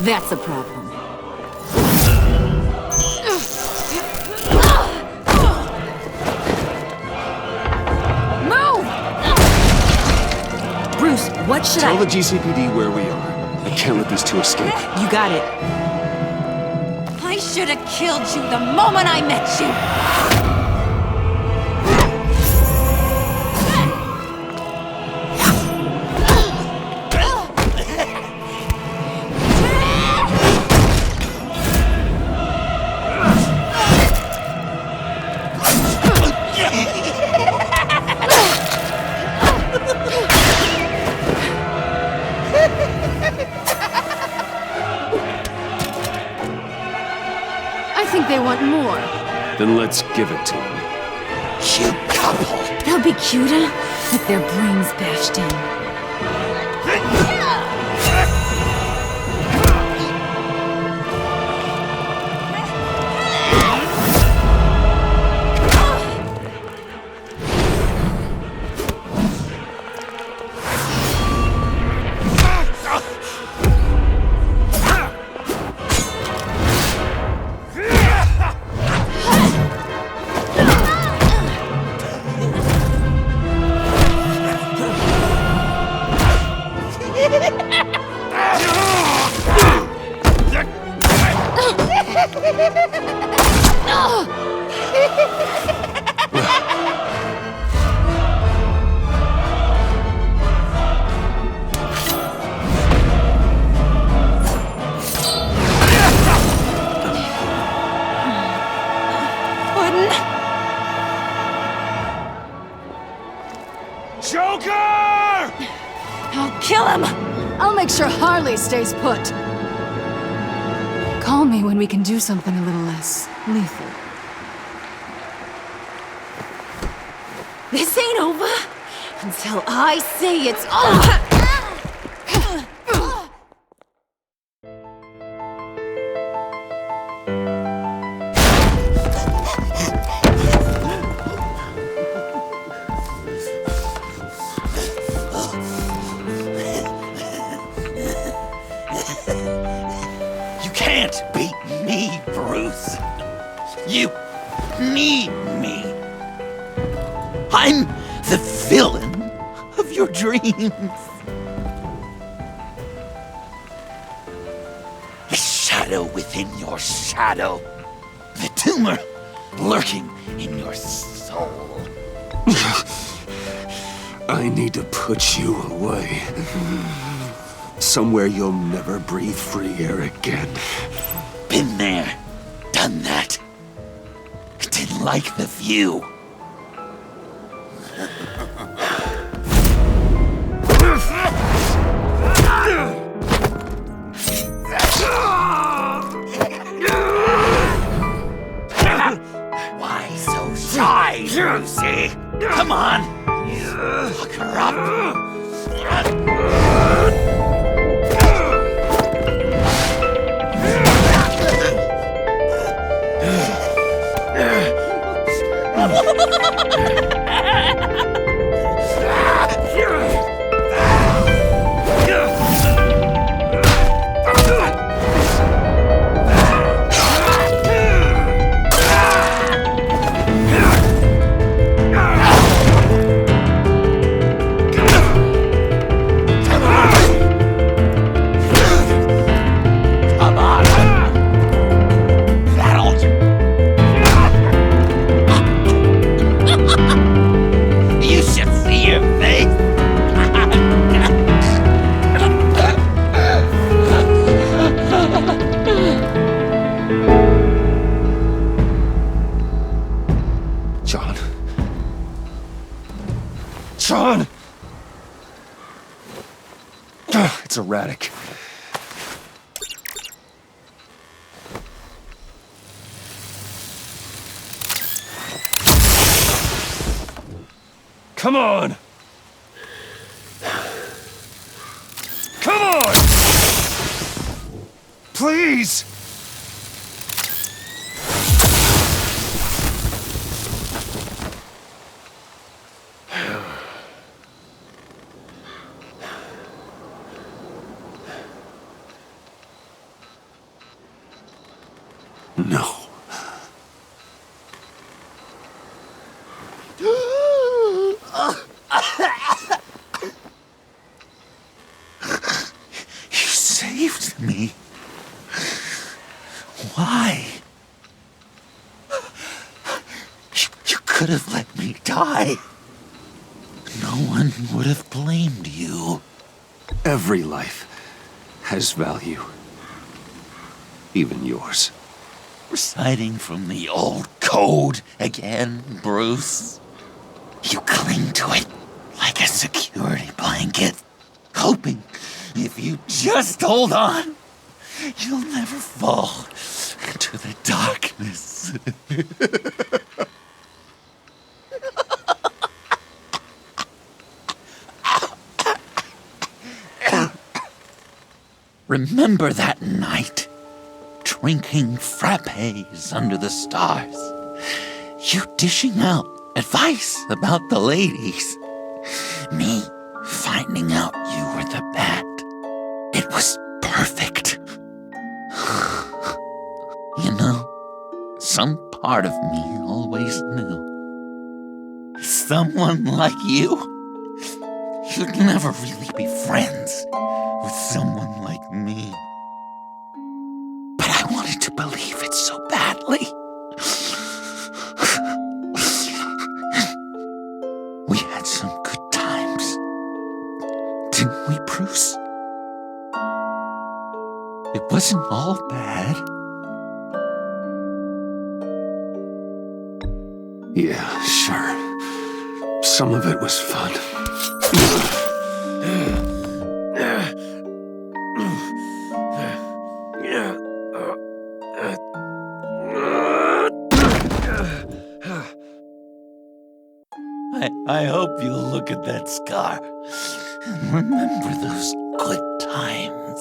That's a problem. Move! Bruce, what should Tell the GCPD where we are. I can't let these two escape. You got it. I should have killed you the moment I met you. I think they want more. Then let's give it to them. Cute couple. They'll be cuter with their brains bashed in. Joker! I'll kill him! I'll make sure Harley stays put. Call me when we can do something a little less lethal. This ain't over until I say it's over! Beat me, Bruce. You need me. I'm the villain of your dreams. The shadow within your shadow. The tumor lurking in your soul. I need to put you away. Somewhere you'll never breathe free air again. Been there, done that. Didn't like the view. Why so shy, Lucy? Come on, look her up. It's erratic. Come on! Come on! Please! No. You saved me. Why? You could have let me die. No one would have blamed you. Every life has value. Even yours. Reciting from the old code again, Bruce. You cling to it like a security blanket, hoping if you just hold on, you'll never fall into the darkness. Remember that night? Drinking frappes under the stars. You dishing out advice about the ladies. Me finding out you were the bat. It was perfect. You know, some part of me always knew. Someone like you, you'd never really be friends with someone like me. But I wanted to believe it so badly. We had some good times, didn't we, Bruce? It wasn't all bad. Yeah, sure. Some of it was fun. I hope you'll look at that scar and remember those good times.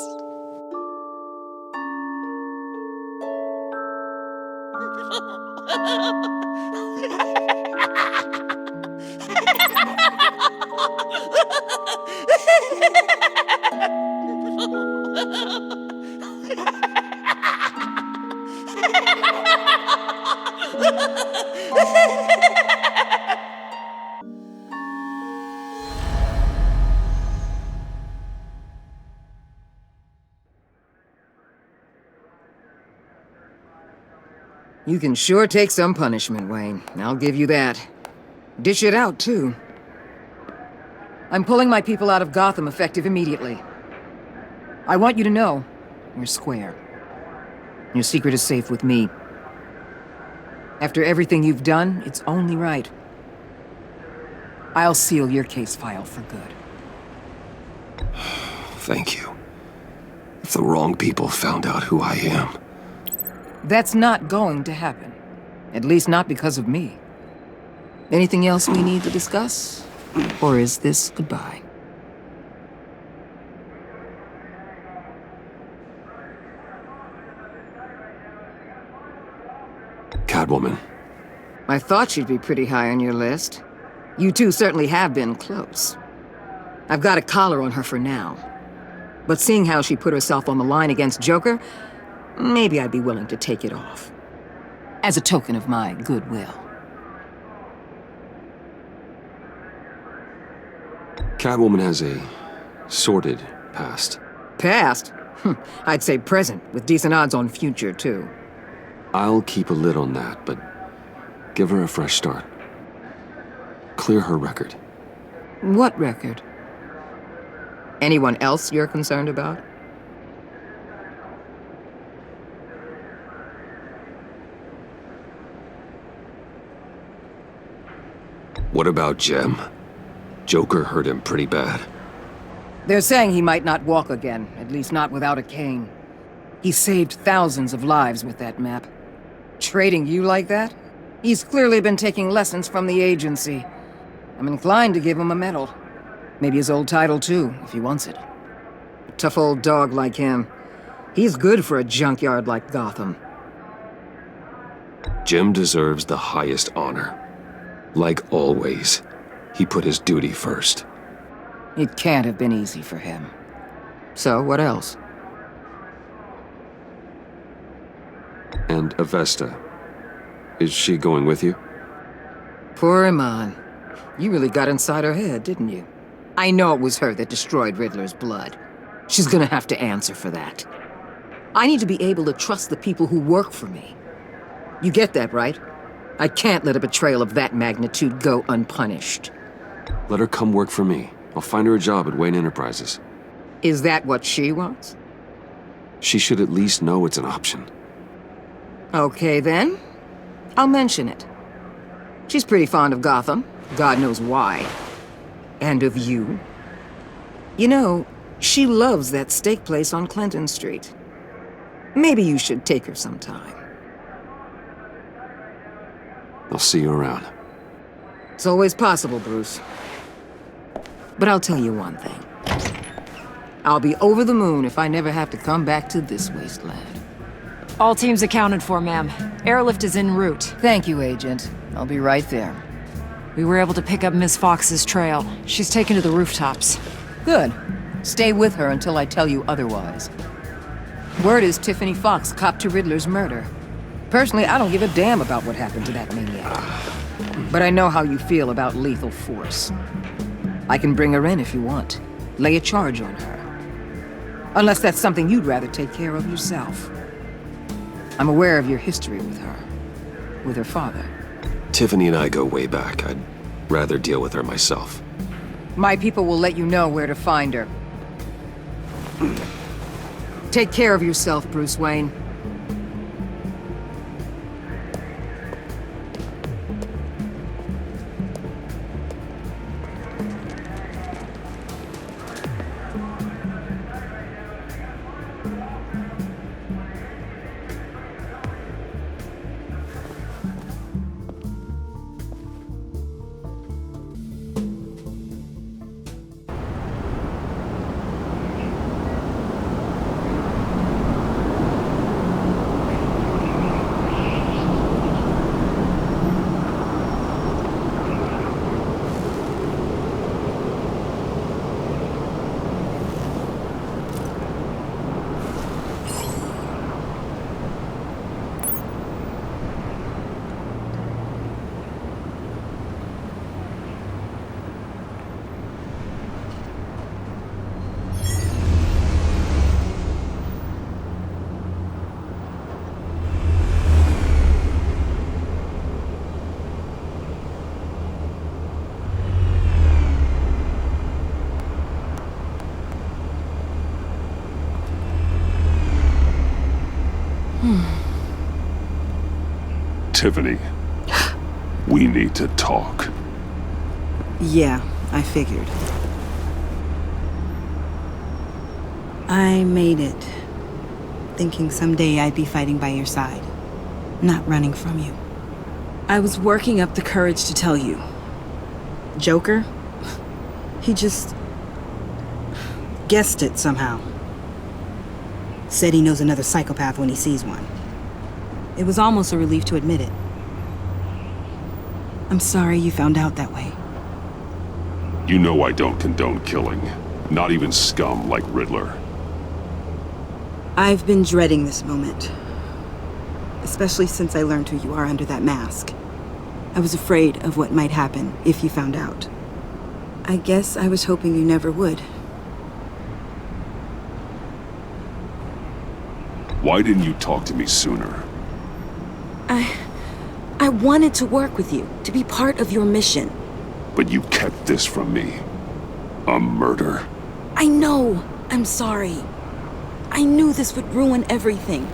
You can sure take some punishment, Wayne. I'll give you that. Dish it out, too. I'm pulling my people out of Gotham effective immediately. I want you to know, we're square. Your secret is safe with me. After everything you've done, it's only right. I'll seal your case file for good. Thank you. If the wrong people found out who I am... That's not going to happen. At least not because of me. Anything else we need to discuss? Or is this goodbye? Catwoman. I thought she'd be pretty high on your list. You two certainly have been close. I've got a collar on her for now. But seeing how she put herself on the line against Joker, maybe I'd be willing to take it off. As a token of my goodwill. Catwoman has a sordid past. Past? I'd say present, with decent odds on future, too. I'll keep a lid on that, but give her a fresh start. Clear her record. What record? Anyone else you're concerned about? What about Jem? Joker hurt him pretty bad. They're saying he might not walk again, at least not without a cane. He saved thousands of lives with that map. Trading you like that? He's clearly been taking lessons from the agency. I'm inclined to give him a medal. Maybe his old title too, if he wants it. A tough old dog like him. He's good for a junkyard like Gotham. Jim deserves the highest honor. Like always, he put his duty first. It can't have been easy for him. So, what else? And Avesta, is she going with you? Poor Iman. You really got inside her head, didn't you? I know it was her that destroyed Riddler's blood. She's gonna have to answer for that. I need to be able to trust the people who work for me. You get that, right? I can't let a betrayal of that magnitude go unpunished. Let her come work for me. I'll find her a job at Wayne Enterprises. Is that what she wants? She should at least know it's an option. Okay, then. I'll mention it. She's pretty fond of Gotham. God knows why. And of you. You know, she loves that steak place on Clinton Street. Maybe you should take her sometime. I'll see you around. It's always possible, Bruce. But I'll tell you one thing. I'll be over the moon if I never have to come back to this wasteland. All teams accounted for, ma'am. Airlift is en route. Thank you, Agent. I'll be right there. We were able to pick up Miss Fox's trail. She's taken to the rooftops. Good. Stay with her until I tell you otherwise. Word is Tiffany Fox copped to Riddler's murder. Personally, I don't give a damn about what happened to that maniac. But I know how you feel about lethal force. I can bring her in if you want. Lay a charge on her. Unless that's something you'd rather take care of yourself. I'm aware of your history with her. With her father. Tiffany and I go way back. I'd rather deal with her myself. My people will let you know where to find her. Take care of yourself, Bruce Wayne. Tiffany, we need to talk. Yeah, I figured. I made it, thinking someday I'd be fighting by your side, not running from you. I was working up the courage to tell you. Joker? He just guessed it somehow. Said he knows another psychopath when he sees one. It was almost a relief to admit it. I'm sorry you found out that way. You know I don't condone killing. Not even scum like Riddler. I've been dreading this moment. Especially since I learned who you are under that mask. I was afraid of what might happen if you found out. I guess I was hoping you never would. Why didn't you talk to me sooner? I wanted to work with you, to be part of your mission. But you kept this from me. A murder. I know. I'm sorry. I knew this would ruin everything.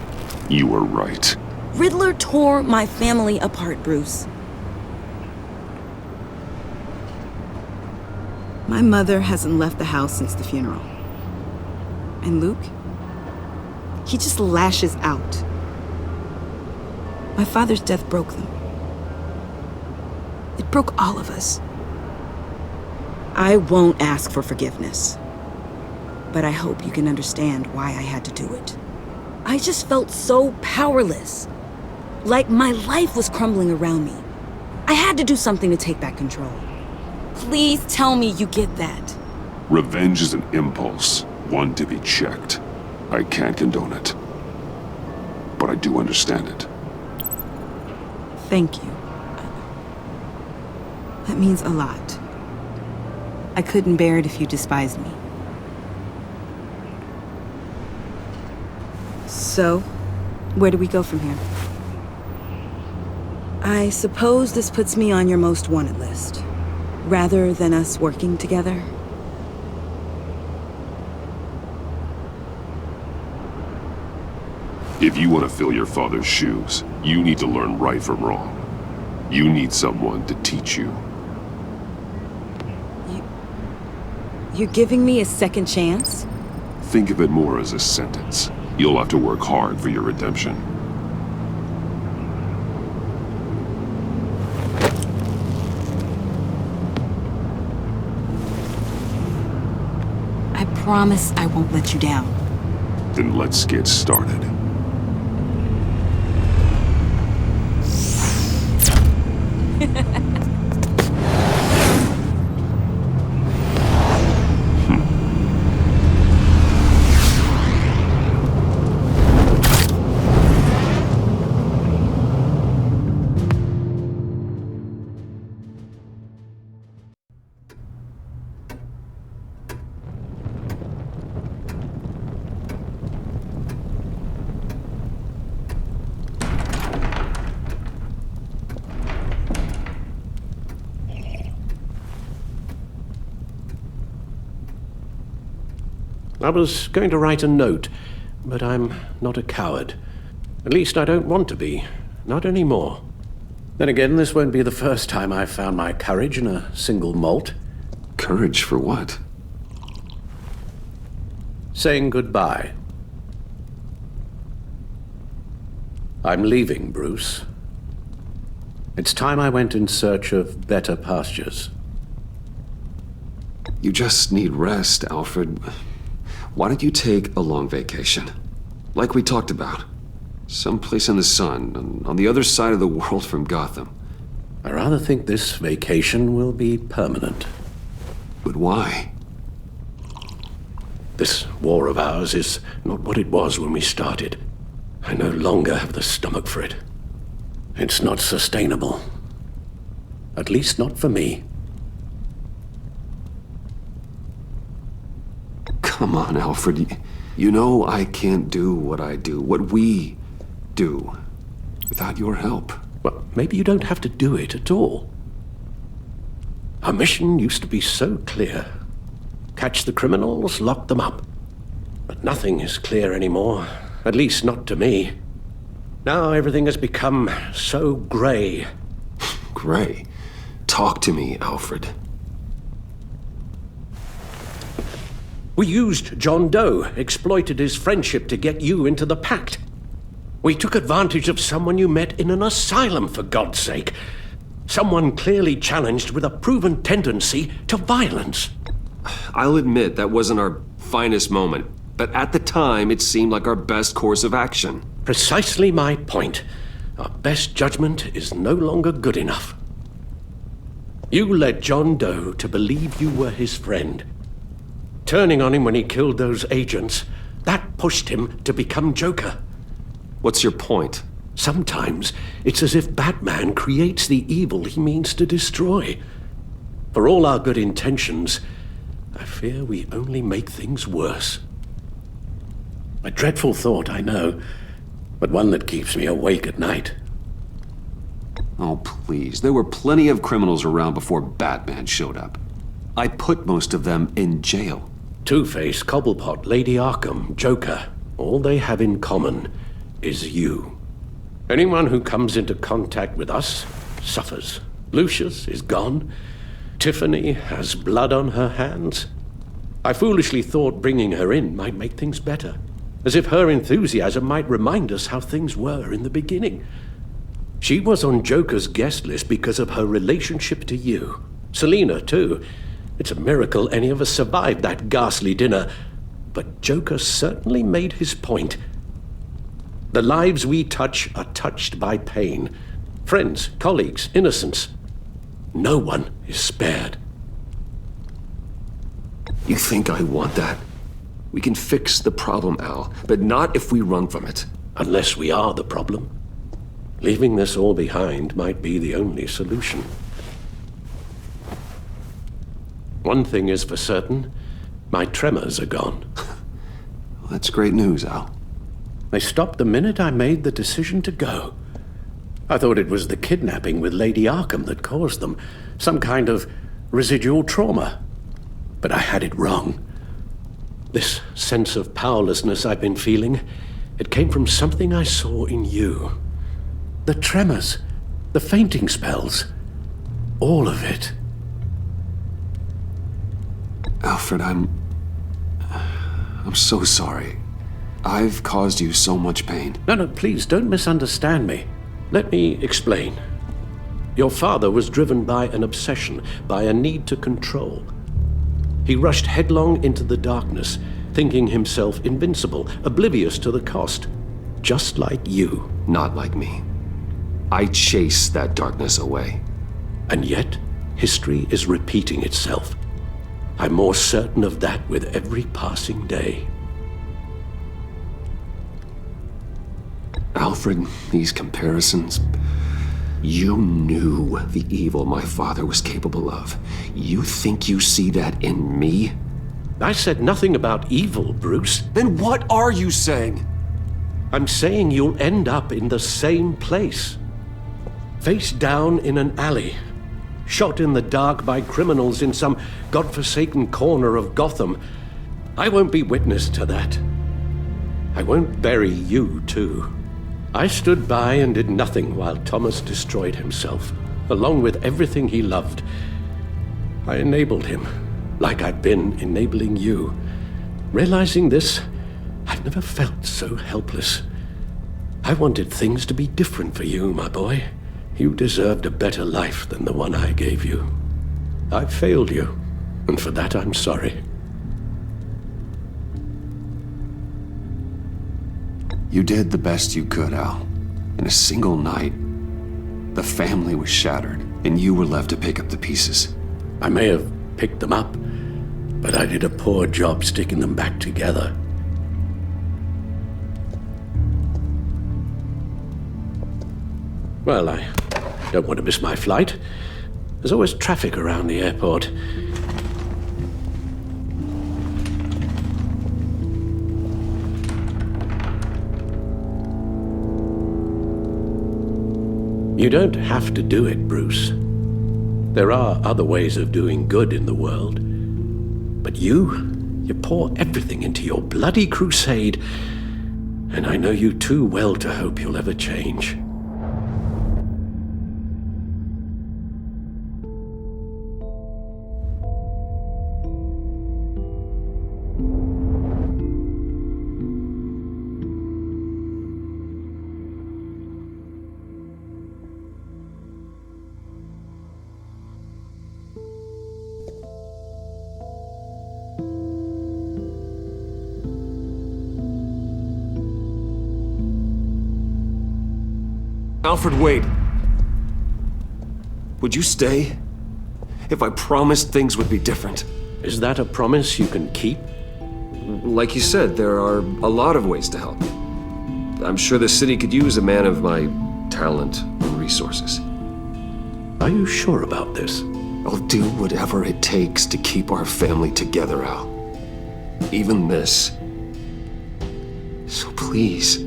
You were right. Riddler tore my family apart, Bruce. My mother hasn't left the house since the funeral. And Luke? He just lashes out. My father's death broke them. It broke all of us. I won't ask for forgiveness. But I hope you can understand why I had to do it. I just felt so powerless. Like my life was crumbling around me. I had to do something to take back control. Please tell me you get that. Revenge is an impulse, one to be checked. I can't condone it. But I do understand it. Thank you. That means a lot. I couldn't bear it if you despised me. So, where do we go from here? I suppose this puts me on your most wanted list, rather than us working together. If you want to fill your father's shoes, you need to learn right from wrong. You need someone to teach you. You're giving me a second chance? Think of it more as a sentence. You'll have to work hard for your redemption. I promise I won't let you down. Then let's get started. I was going to write a note, but I'm not a coward. At least I don't want to be. Not anymore. Then again, this won't be the first time I've found my courage in a single malt. Courage for what? Saying goodbye. I'm leaving, Bruce. It's time I went in search of better pastures. You just need rest, Alfred. Why don't you take a long vacation? Like we talked about. Someplace in the sun, on the other side of the world from Gotham. I rather think this vacation will be permanent. But why? This war of ours is not what it was when we started. I no longer have the stomach for it. It's not sustainable. At least not for me. Come on, Alfred. You know I can't do what I do, what we do, without your help. Well, maybe you don't have to do it at all. Our mission used to be so clear. Catch the criminals, lock them up. But nothing is clear anymore, at least not to me. Now everything has become so gray. Gray? Talk to me, Alfred. We used John Doe, exploited his friendship to get you into the pact. We took advantage of someone you met in an asylum, for God's sake. Someone clearly challenged with a proven tendency to violence. I'll admit that wasn't our finest moment, but at the time it seemed like our best course of action. Precisely my point. Our best judgment is no longer good enough. You led John Doe to believe you were his friend. Turning on him when he killed those agents, that pushed him to become Joker. What's your point? Sometimes it's as if Batman creates the evil he means to destroy. For all our good intentions, I fear we only make things worse. A dreadful thought, I know, but one that keeps me awake at night. Oh, please. There were plenty of criminals around before Batman showed up. I put most of them in jail. Two-Face, Cobblepot, Lady Arkham, Joker, all they have in common is you. Anyone who comes into contact with us suffers. Lucius is gone. Tiffany has blood on her hands? I foolishly thought bringing her in might make things better, as if her enthusiasm might remind us how things were in the beginning. She was on Joker's guest list because of her relationship to you. Selina, too. It's a miracle any of us survived that ghastly dinner. But Joker certainly made his point. The lives we touch are touched by pain. Friends, colleagues, innocents. No one is spared. You think I want that? We can fix the problem, Al, but not if we run from it. Unless we are the problem. Leaving this all behind might be the only solution. One thing is for certain, my tremors are gone. Well, that's great news, Al. They stopped the minute I made the decision to go. I thought it was the kidnapping with Lady Arkham that caused them, some kind of residual trauma. But I had it wrong. This sense of powerlessness I've been feeling, it came from something I saw in you. The tremors, the fainting spells, all of it. Alfred, I'm so sorry. I've caused you so much pain. No, please, don't misunderstand me. Let me explain. Your father was driven by an obsession, by a need to control. He rushed headlong into the darkness, thinking himself invincible, oblivious to the cost. Just like you. Not like me. I chase that darkness away. And yet, history is repeating itself. I'm more certain of that with every passing day. Alfred, these comparisons... You knew the evil my father was capable of. You think you see that in me? I said nothing about evil, Bruce. Then what are you saying? I'm saying you'll end up in the same place. Face down in an alley. Shot in the dark by criminals in some godforsaken corner of Gotham. I won't be witness to that. I won't bury you, too. I stood by and did nothing while Thomas destroyed himself, along with everything he loved. I enabled him, like I've been enabling you. Realizing this, I've never felt so helpless. I wanted things to be different for you, my boy. You deserved a better life than the one I gave you. I failed you, and for that I'm sorry. You did the best you could, Al. In a single night, the family was shattered, and you were left to pick up the pieces. I may have picked them up, but I did a poor job sticking them back together. Well, I don't want to miss my flight. There's always traffic around the airport. You don't have to do it, Bruce. There are other ways of doing good in the world. But you pour everything into your bloody crusade, and I know you too well to hope you'll ever change. Alfred, wait. Would you stay? If I promised things would be different. Is that a promise you can keep? Like you said, there are a lot of ways to help. I'm sure the city could use a man of my talent and resources. Are you sure about this? I'll do whatever it takes to keep our family together, Al. Even this. So please,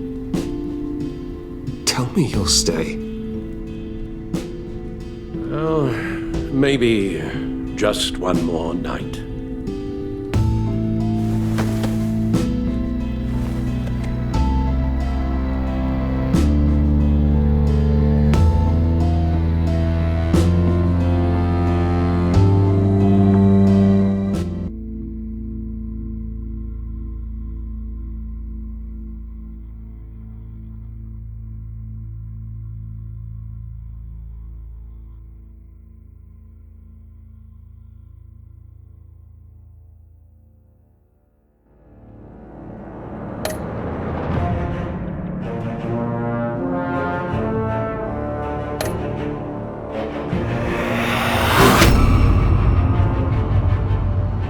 tell me you'll stay. Oh, maybe just one more night.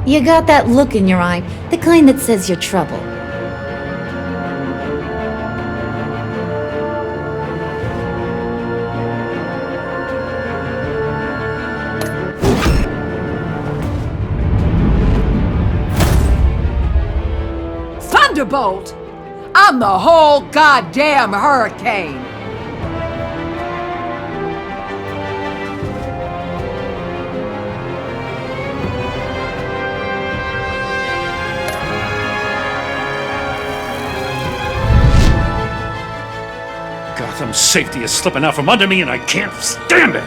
You got that look in your eye, the kind that says you're trouble. Thunderbolt! I'm the whole goddamn hurricane! Gotham's safety is slipping out from under me and I can't stand it!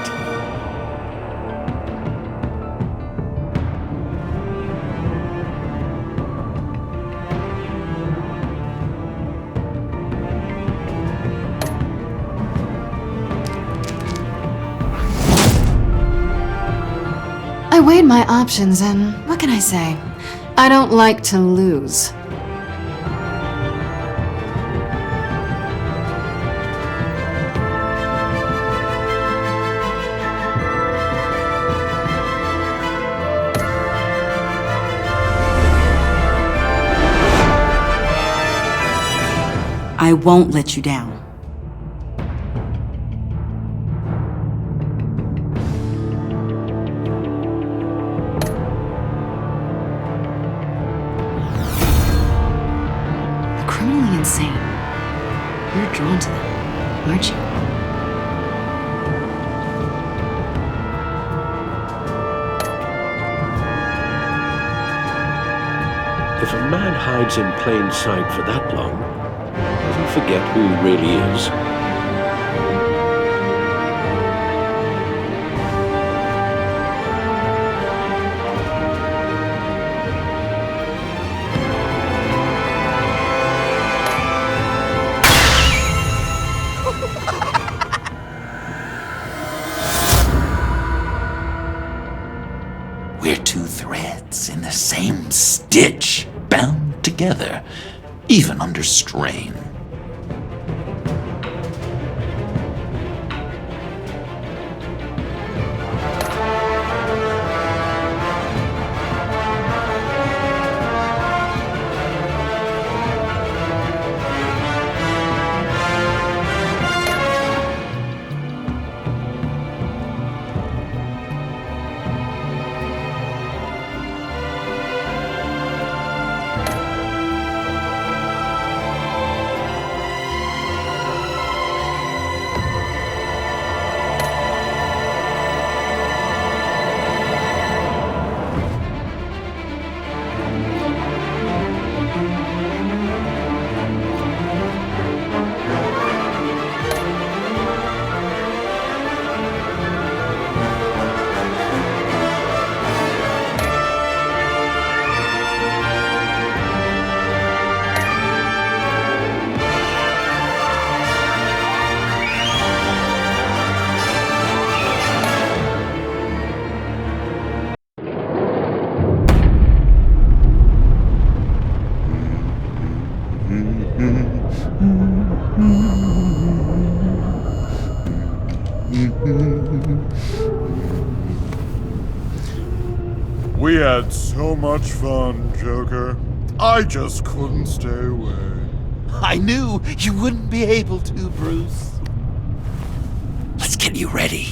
I weighed my options and what can I say? I don't like to lose. I won't let you down. They're criminally insane. You're drawn to them, aren't you? If a man hides in plain sight for that long, does he forget who he really is? We're two threads in the same stitch, bound together, even under strain. We had so much fun, Joker. I just couldn't stay away. I knew you wouldn't be able to, Bruce. Let's get you ready.